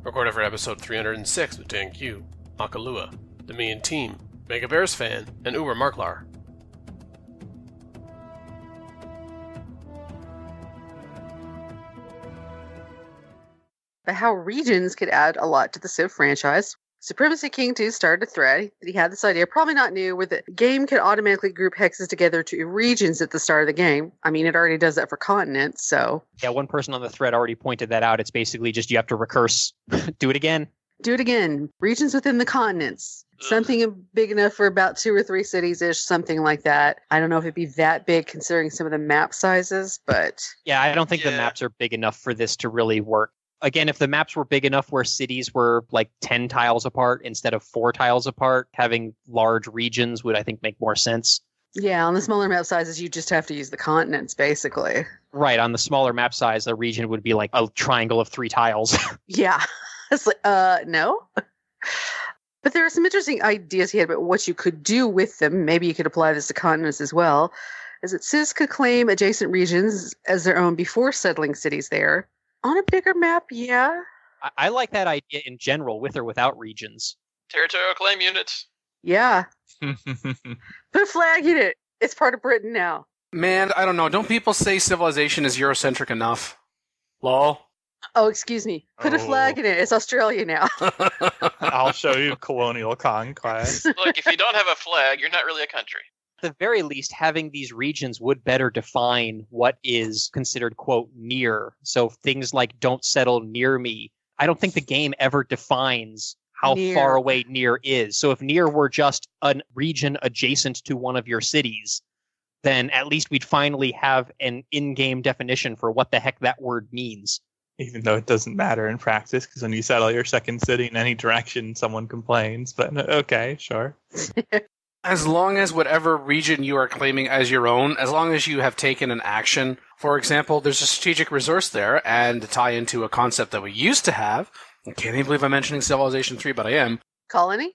Recorded for episode 306 with Dan Q, Akalua, the Me and Team, Mega Bears Fan, and Uber Marklar. But how regions could add a lot to the Civ franchise. Supremacy King 2 started a thread that he had this idea, probably not new, where the game could automatically group hexes together to regions at the start of the game. I mean, it already does that for continents, so... Yeah, one person on the thread already pointed that out. It's basically just you have to recurse. Do it again. Do it again. Regions within the continents. Something big enough for about 2 or 3 cities-ish, something like that. I don't know if it'd be that big considering some of the map sizes, but... Yeah, I don't think the maps are big enough for this to really work. Again, if the maps were big enough where cities were like 10 tiles apart instead of 4 tiles apart, having large regions would, I think, make more sense. Yeah, on the smaller map sizes, you just have to use the continents, basically. Right, on the smaller map size, a region would be like a triangle of 3 tiles. Yeah. It's like, no? But there are some interesting ideas he had about what you could do with them. Maybe you could apply this to continents as well. Is that civs could claim adjacent regions as their own before settling cities there. On a bigger map, yeah. I like that idea in general, with or without regions. Territorial claim units. Yeah. Put a flag in it. It's part of Britain now. Man, I don't know. Don't people say civilization is Eurocentric enough? Lol. Oh, excuse me. Put a flag in it. It's Australia now. I'll show you colonial conquest. Look, if you don't have a flag, you're not really a country. At the very least, having these regions would better define what is considered, quote, near. So things like don't settle near me. I don't think the game ever defines how far away near is. So if near were just a region adjacent to one of your cities, then at least we'd finally have an in-game definition for what the heck that word means. Even though it doesn't matter in practice, because when you settle your second city in any direction, someone complains. But okay, sure. As long as whatever region you are claiming as your own, as long as you have taken an action, for example, there's a strategic resource there, and to tie into a concept that we used to have, I can't even believe I'm mentioning Civilization 3, but I am. Colony?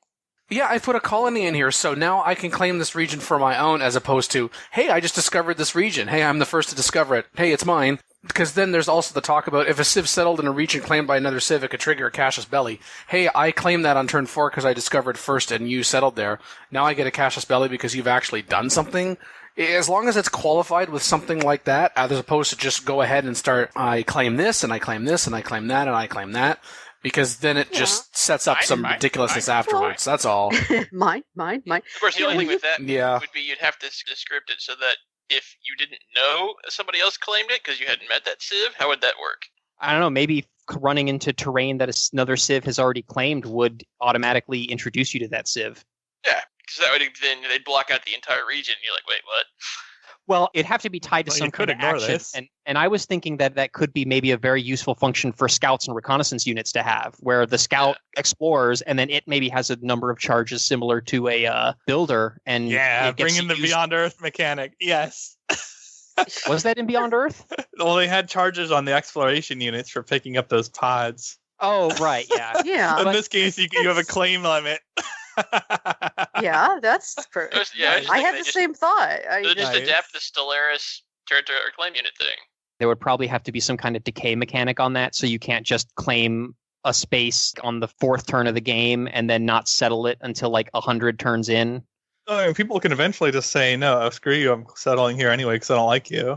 Yeah, I put a colony in here, so now I can claim this region for my own, as opposed to, hey, I just discovered this region. Hey, I'm the first to discover it. Hey, it's mine. Because then there's also the talk about if a civ settled in a region claimed by another civ, it could trigger a Cassius Belli. Hey, I claimed that on turn 4 because I discovered first and you settled there. Now I get a Cassius Belli because you've actually done something. As long as it's qualified with something like that, as opposed to just go ahead and start, I claim this, and I claim this, and I claim that, and I claim that. Because then it just sets up some ridiculousness afterwards. That's all. Mine. Of course, the only thing with that would be you'd have to script it so that if you didn't know somebody else claimed it because you hadn't met that civ, how would that work? I don't know, maybe running into terrain that another civ has already claimed would automatically introduce you to that civ. Yeah, because that would then they'd block out the entire region. You're like, wait, what? Well, it'd have to be tied to some kind of action. And I was thinking that could be maybe a very useful function for scouts and reconnaissance units to have, where the scout explores and then it maybe has a number of charges similar to a builder. And bring in the Beyond Earth mechanic. Yes. Was that in Beyond Earth? Well, they had charges on the exploration units for picking up those pods. Oh, right, yeah. Yeah. In this case, you have a claim limit. Yeah, that's perfect. I had the same thought. Just adapt the Stellaris territorial claim unit thing. There would probably have to be some kind of decay mechanic on that, so you can't just claim a space on the 4th turn of the game and then not settle it until like 100 turns in. I mean, people can eventually just say, no, screw you, I'm settling here anyway because I don't like you.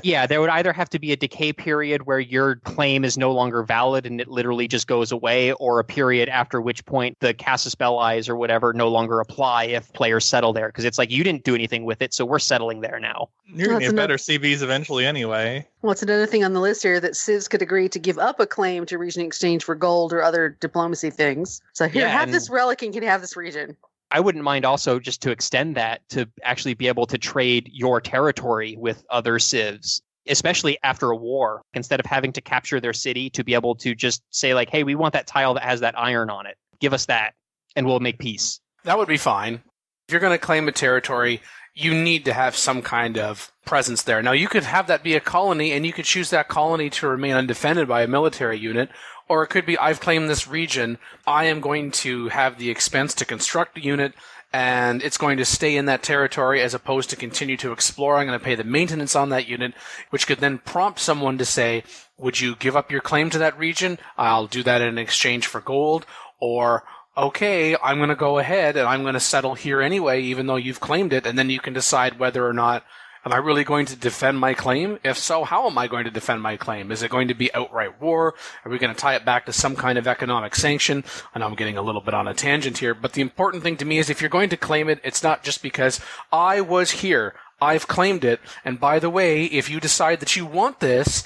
Yeah, there would either have to be a decay period where your claim is no longer valid and it literally just goes away, or a period after which point the casus belli or whatever no longer apply if players settle there. Because it's like, you didn't do anything with it, so we're settling there now. You're going to get better CBs eventually anyway. What's another thing on the list here that civs could agree to give up a claim to region in exchange for gold or other diplomacy things. So here, have this relic and you can have this region. I wouldn't mind also just to extend that to actually be able to trade your territory with other civs, especially after a war, instead of having to capture their city, to be able to just say like, hey, we want that tile that has that iron on it. Give us that and we'll make peace. That would be fine. If you're going to claim a territory, you need to have some kind of presence there. Now, you could have that be a colony, and you could choose that colony to remain undefended by a military unit, or it could be, I've claimed this region, I am going to have the expense to construct a unit, and it's going to stay in that territory as opposed to continue to explore. I'm going to pay the maintenance on that unit, which could then prompt someone to say, would you give up your claim to that region? I'll do that in exchange for gold, or okay, I'm going to go ahead and I'm going to settle here anyway, even though you've claimed it, and then you can decide whether or not, am I really going to defend my claim? If so, how am I going to defend my claim? Is it going to be outright war? Are we going to tie it back to some kind of economic sanction? I know I'm getting a little bit on a tangent here, but the important thing to me is if you're going to claim it, it's not just because I was here, I've claimed it, and by the way, if you decide that you want this,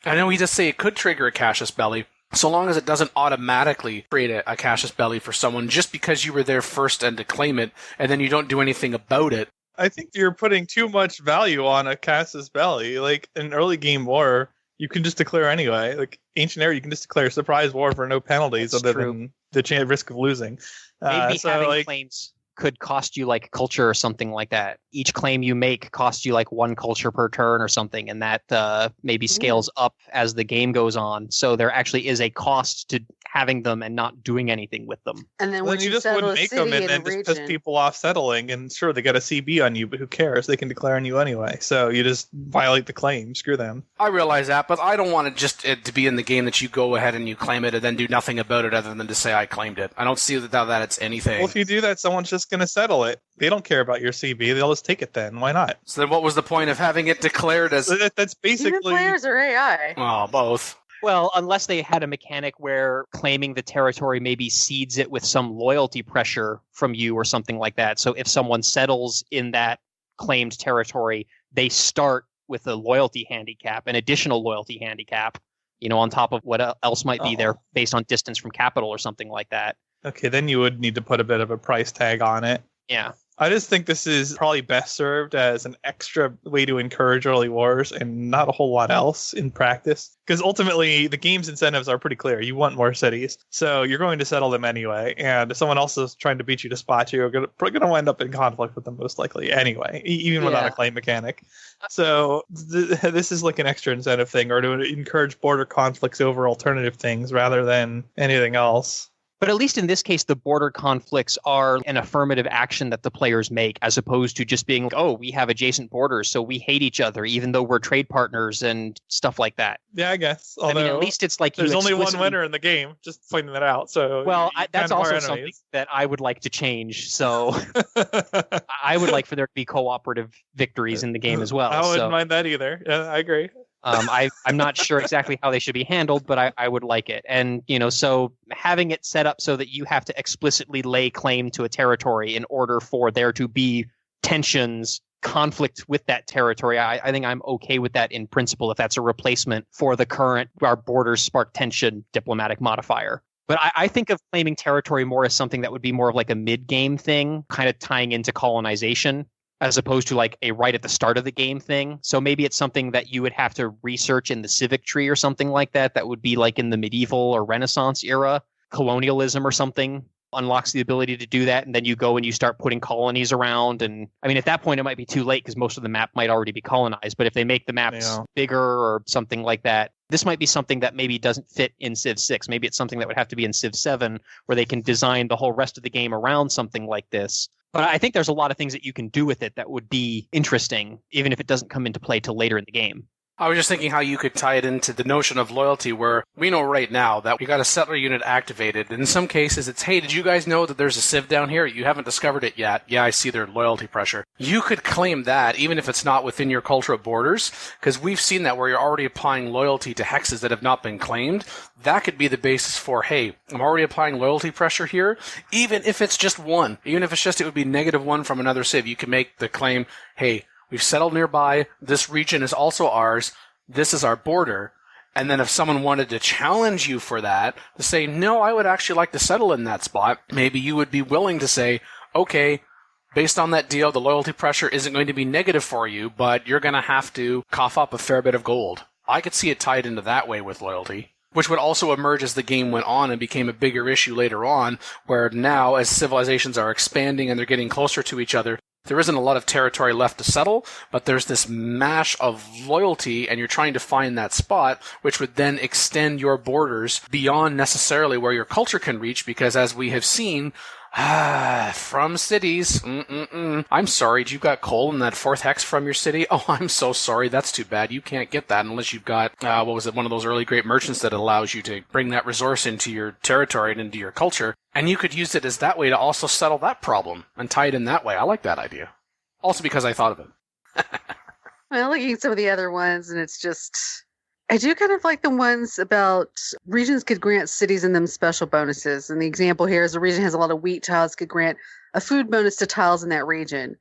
I know we just say it could trigger a casus belli, so long as it doesn't automatically create a casus belli for someone just because you were there first and to claim it, and then you don't do anything about it. I think you're putting too much value on a casus belli. Like, in early game war, you can just declare anyway. Like, Ancient Era, you can just declare surprise war for no penalties than the risk of losing. Maybe having claims could cost you like culture or something like that. Each claim you make costs you like 1 culture per turn or something, and that maybe scales up as the game goes on. So there actually is a cost to having them and not doing anything with them. And then you just wouldn't make them and then just piss people off settling. And sure, they got a CB on you, but who cares? They can declare on you anyway. So you just violate the claim. Screw them. I realize that, but I don't want it to be in the game that you go ahead and you claim it and then do nothing about it other than to say I claimed it. I don't see that it's anything. Well, if you do that, someone's just going to settle it. They don't care about your CB. They'll just take it then. Why not? So then what was the point of having it declared as... That's basically... Even players or AI? Oh, both. Well, unless they had a mechanic where claiming the territory maybe seeds it with some loyalty pressure from you or something like that. So if someone settles in that claimed territory, they start with a loyalty handicap, an additional loyalty handicap, on top of what else might be there based on distance from capital or something like that. Okay, then you would need to put a bit of a price tag on it. Yeah. I just think this is probably best served as an extra way to encourage early wars and not a whole lot else in practice. Because ultimately, the game's incentives are pretty clear. You want more cities, so you're going to settle them anyway. And if someone else is trying to beat you to spot you, you're going to wind up in conflict with them most likely anyway, even without a claim mechanic. So this is like an extra incentive thing, or to encourage border conflicts over alternative things rather than anything else. But at least in this case, the border conflicts are an affirmative action that the players make, as opposed to just being like, oh, we have adjacent borders, so we hate each other, even though we're trade partners and stuff like that. Yeah, I guess. Although, at least it's like there's only one winner in the game, just pointing that out. So that's also something that I would like to change. So I would like for there to be cooperative victories in the game as well. I wouldn't mind that either. Yeah, I agree. I'm not sure exactly how they should be handled, but I would like it. And, so having it set up so that you have to explicitly lay claim to a territory in order for there to be tensions, conflict with that territory, I think I'm okay with that in principle if that's a replacement for the current our borders spark tension diplomatic modifier. But I think of claiming territory more as something that would be more of like a mid-game thing, kind of tying into colonization, as opposed to like a right at the start of the game thing. So maybe it's something that you would have to research in the civic tree or something like that. That would be like in the medieval or Renaissance era. Colonialism or something unlocks the ability to do that. And then you go and you start putting colonies around. And I mean, at that point, it might be too late because most of the map might already be colonized. But if they make the maps bigger or something like that, this might be something that maybe doesn't fit in Civ 6. Maybe it's something that would have to be in Civ 7 where they can design the whole rest of the game around something like this. But I think there's a lot of things that you can do with it that would be interesting, even if it doesn't come into play till later in the game. I was just thinking how you could tie it into the notion of loyalty, where we know right now that we got a settler unit activated. In some cases, it's, hey, did you guys know that there's a civ down here? You haven't discovered it yet. Yeah, I see their loyalty pressure. You could claim that, even if it's not within your cultural borders, because we've seen that where you're already applying loyalty to hexes that have not been claimed. That could be the basis for, hey, I'm already applying loyalty pressure here, even if it's just one. Even if it's just, it would be -1 from another civ. You can make the claim, hey, we've settled nearby. This region is also ours. This is our border. And then if someone wanted to challenge you for that, to say, no, I would actually like to settle in that spot, maybe you would be willing to say, okay, based on that deal, the loyalty pressure isn't going to be negative for you, but you're going to have to cough up a fair bit of gold. I could see it tied into that way with loyalty, which would also emerge as the game went on and became a bigger issue later on, where now, as civilizations are expanding and they're getting closer to each other, there isn't a lot of territory left to settle, but there's this mash of loyalty, and you're trying to find that spot, which would then extend your borders beyond necessarily where your culture can reach, because as we have seen, from cities, I'm sorry, you got coal in that 4th hex from your city? Oh, I'm so sorry, that's too bad. You can't get that unless you've got, one of those early great merchants that allows you to bring that resource into your territory and into your culture. And you could use it as that way to also settle that problem and tie it in that way. I like that idea. Also because I thought of it. Well, looking at some of the other ones, and it's just... I do kind of like the ones about regions could grant cities and them special bonuses. And the example here is a region has a lot of wheat tiles, could grant a food bonus to tiles in that region.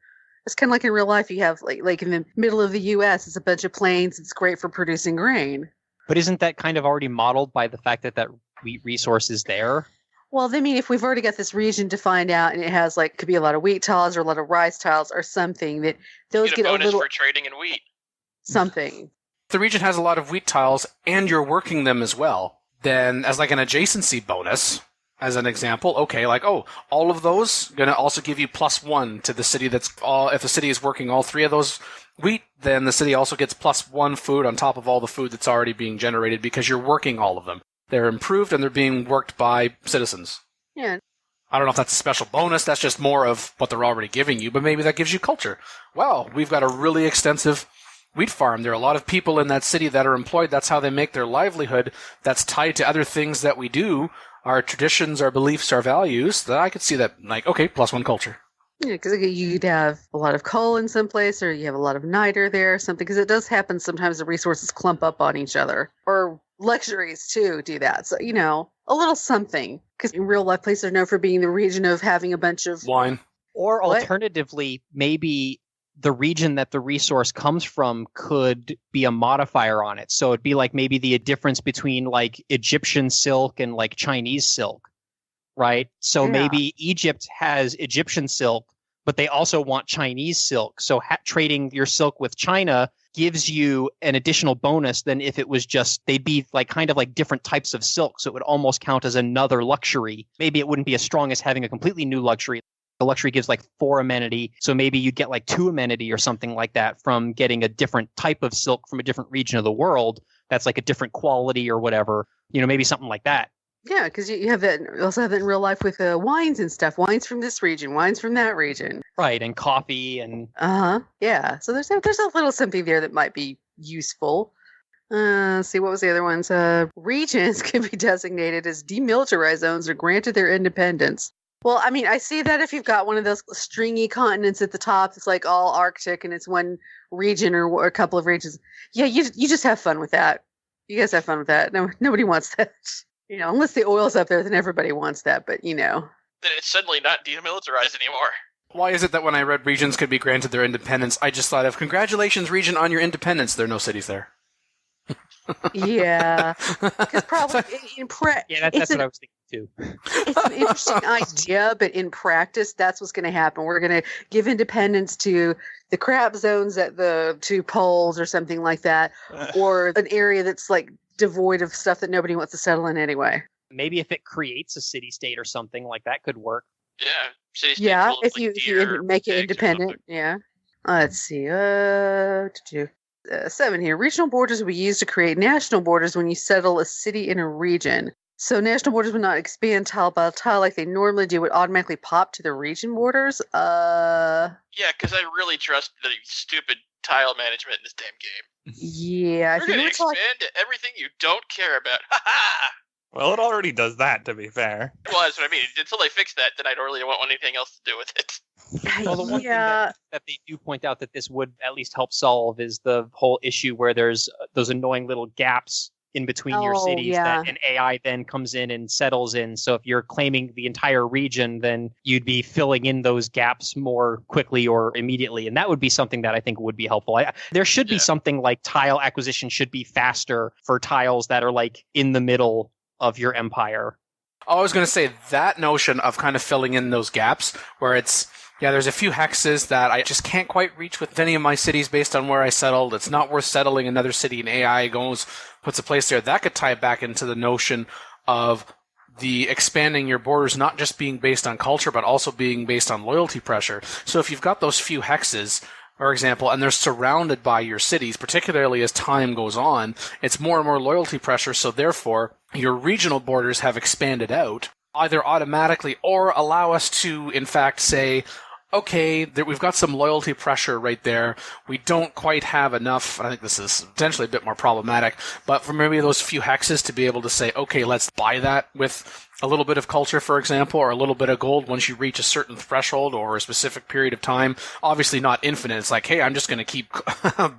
It's kind of like in real life, you have like in the middle of the U.S., it's a bunch of plains. It's great for producing grain. But isn't that kind of already modeled by the fact that that wheat resource is there? Well, I mean, if we've already got this region to find out, and it has could be a lot of wheat tiles or a lot of rice tiles or something, that those get get a bonus a little for trading in wheat. Something. The region has a lot of wheat tiles and you're working them as well, then as like an adjacency bonus, as an example, okay, all of those going to also give you +1 to the city if the city is working all 3 of those wheat, then the city also gets +1 food on top of all the food that's already being generated because you're working all of them. They're improved and they're being worked by citizens. Yeah. I don't know if that's a special bonus, that's just more of what they're already giving you, but maybe that gives you culture. Well, we've got a really extensive wheat farm. There are a lot of people in that city that are employed. That's how they make their livelihood. That's tied to other things that we do, our traditions, our beliefs, our values. That I could see that, okay, +1 culture. Yeah, because you'd have a lot of coal in some place, or you have a lot of niter there or something, because it does happen sometimes the resources clump up on each other. Or luxuries, too, do that. So, a little something. Because in real life, places are known for being the region of having a bunch of... wine. Or alternatively, maybe the region that the resource comes from could be a modifier on it. So it'd be maybe the difference between Egyptian silk and Chinese silk, right? So maybe Egypt has Egyptian silk, but they also want Chinese silk. So trading your silk with China gives you an additional bonus than if it was just, they'd be kind of different types of silk. So it would almost count as another luxury. Maybe it wouldn't be as strong as having a completely new luxury. The luxury gives 4 amenity, so maybe you'd get 2 amenity or something like that from getting a different type of silk from a different region of the world that's a different quality or whatever, maybe something like that. Yeah, because you have that. You also have that in real life with wines and stuff. Wines from this region, wines from that region. Right, and coffee and... Yeah, so there's a little something there that might be useful. See, what was the other ones? Regions can be designated as demilitarized zones or granted their independence. Well, I mean, I see that if you've got one of those stringy continents at the top, it's all Arctic and it's one region or a couple of regions. Yeah, you just have fun with that. You guys have fun with that. No, nobody wants that. Unless the oil's up there, then everybody wants that. But then it's suddenly not demilitarized anymore. Why is it that when I read regions could be granted their independence, I just thought of congratulations, region, on your independence. There are no cities there. Yeah, because probably that's what I was thinking too. It's an interesting idea, but in practice, that's what's going to happen. We're going to give independence to the crap zones at the 2 poles or something like that, or an area that's devoid of stuff that nobody wants to settle in anyway. Maybe if it creates a city-state or something that could work. Yeah, city-state. Yeah, if you make it independent. Yeah. Let's see. 7 here. Regional borders will be used to create national borders when you settle a city in a region. So national borders would not expand tile by tile like they normally do. It would automatically pop to the region borders. Yeah, because I really trust the stupid tile management in this damn game. Yeah, We're going to expand to everything you don't care about. Ha ha! Well, it already does that, to be fair. Well, that's what I mean. Until they fix that, then I don't really want anything else to do with it. Well, the one thing that they do point out that this would at least help solve is the whole issue where there's those annoying little gaps in between your cities that an AI then comes in and settles in. So if you're claiming the entire region, then you'd be filling in those gaps more quickly or immediately. And that would be something that I think would be helpful. There should be something like tile acquisition should be faster for tiles that are like in the middle of your empire. I was going to say that notion of kind of filling in those gaps where it's, there's a few hexes that I just can't quite reach with any of my cities based on where I settled. It's not worth settling another city, and AI goes, puts a place there. That could tie back into the notion of the expanding your borders not just being based on culture, but also being based on loyalty pressure. So if you've got those few hexes, for example, and they're surrounded by your cities, particularly as time goes on, it's more and more loyalty pressure, so therefore your regional borders have expanded out, either automatically or allow us to, in fact, say, okay, we've got some loyalty pressure right there. We don't quite have enough. I think this is potentially a bit more problematic, but for maybe those few hexes to be able to say, okay, let's buy that with a little bit of culture, for example, or a little bit of gold once you reach a certain threshold or a specific period of time. Obviously not infinite. It's like, hey, I'm just going to keep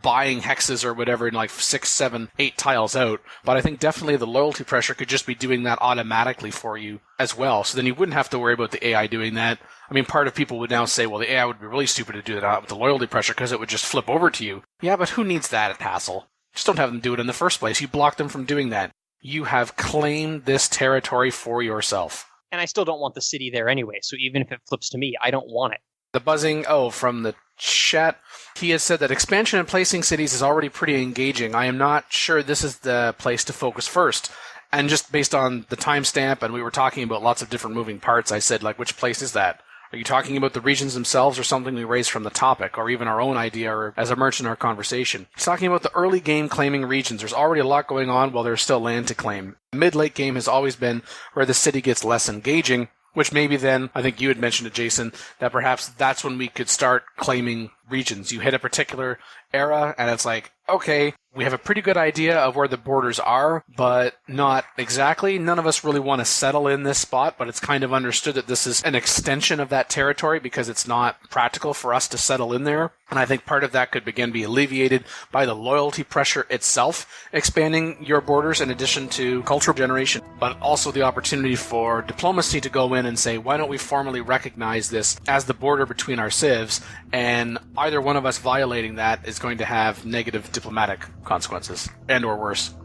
buying hexes or whatever in like 6, 7, 8 tiles out. But I think definitely the loyalty pressure could just be doing that automatically for you as well. So then you wouldn't have to worry about the AI doing that. I mean, part of people would now say, well, the AI would be really stupid to do that with the loyalty pressure because it would just flip over to you. Yeah, but who needs that hassle? Just don't have them do it in the first place. You block them from doing that. You have claimed this territory for yourself. And I still don't want the city there anyway, so even if it flips to me, I don't want it. The buzzing, from the chat, he has said that expansion and placing cities is already pretty engaging. I am not sure this is the place to focus first. And just based on the timestamp, and we were talking about lots of different moving parts, I said, which place is that? Are you talking about the regions themselves or something we raised from the topic, or even our own idea or as emerged in our conversation? He's talking about the early game claiming regions. There's already a lot going on while there's still land to claim. Mid-late game has always been where the city gets less engaging, which maybe then, I think you had mentioned it, Jason, that perhaps that's when we could start claiming regions. You hit a particular era, and it's like, okay, we have a pretty good idea of where the borders are, but not exactly. None of us really want to settle in this spot, but it's kind of understood that this is an extension of that territory because it's not practical for us to settle in there. And I think part of that could begin to be alleviated by the loyalty pressure itself, expanding your borders in addition to cultural generation, but also the opportunity for diplomacy to go in and say, why don't we formally recognize this as the border between our civs, and either one of us violating that is going to have negative diplomatic consequences, and or worse.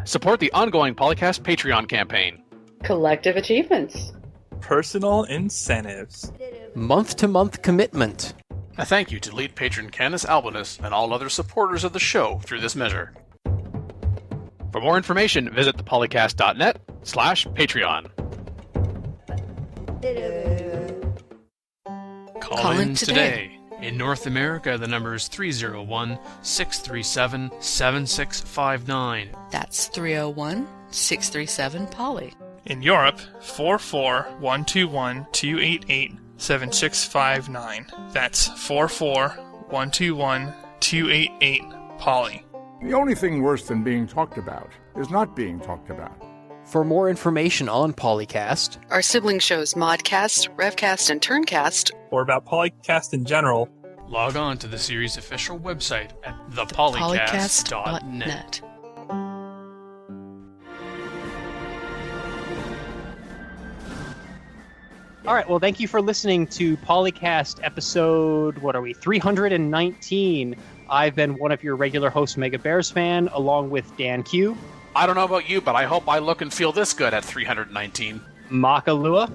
Support the ongoing PolyCast Patreon campaign. Collective achievements. Personal incentives. Month-to-month commitment. A thank you to lead patron Candace Albinus and all other supporters of the show through this measure. For more information, visit thepolycast.net/Patreon. Call in today. In North America, the number is 301-637-7659. That's 301-637-POLY. In Europe, 44121-288-7659. That's 44121-288-POLY. The only thing worse than being talked about is not being talked about. For more information on PolyCast, our sibling shows Modcast, Revcast, and Turncast, or about PolyCast in general, log on to the series' official website at thepolycast.net. All right, well, thank you for listening to PolyCast episode, 319. I've been one of your regular hosts, Mega Bears fan, along with Dan Q. I don't know about you, but I hope I look and feel this good at 319. Makalua.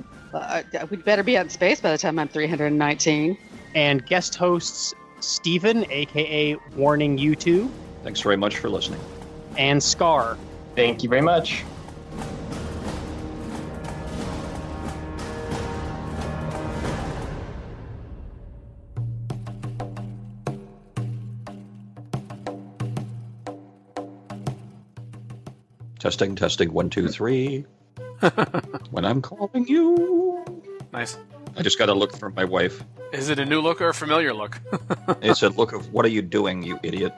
We'd better be out in space by the time I'm 319. And guest hosts Steven, a.k.a. Warning You Two. Thanks very much for listening. And Scar. Thank you very much. Testing, 1, 2, 3. When I'm calling you. Nice. I just got to look for my wife. Is it a new look or a familiar look? It's a look of, what are you doing, you idiot?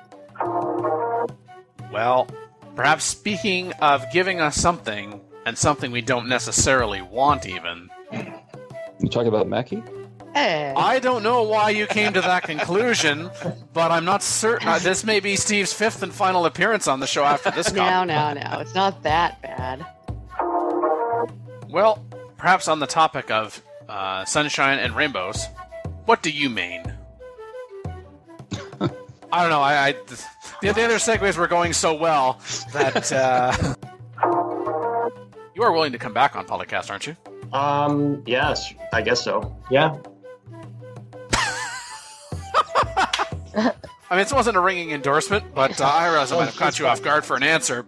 Well, perhaps speaking of giving us something, and something we don't necessarily want even. You talking about Mackie? Hey. I don't know why you came to that conclusion, but I'm not certain. This may be Steve's 5th and final appearance on the show after this con. No. It's not that bad. Well, perhaps on the topic of sunshine and rainbows, what do you mean? I don't know. The other segues were going so well that you are willing to come back on PolyCast, aren't you? Yes, I guess so. Yeah. I mean, it wasn't a ringing endorsement, but I realize I might have caught you off guard for an answer.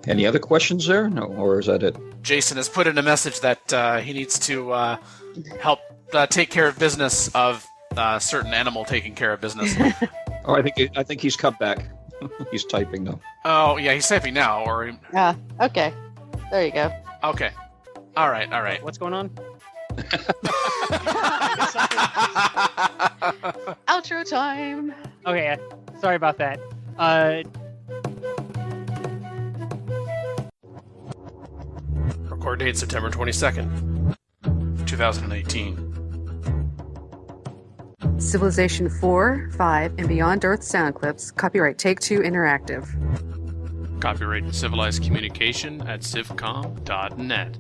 Any other questions there? No, or is that it? Jason has put in a message that he needs to help take care of business of certain animal taking care of business. Oh, I think he's come back. He's typing now. Oh, yeah, he's typing now. Yeah, okay. There you go. Okay. All right. What's going on? Outro time. Okay, sorry about that. Record date September 22nd, 2018. Civilization 4, 5, and Beyond Earth sound clips. Copyright Take-Two Interactive. Copyright Civilized Communication at civcom.net.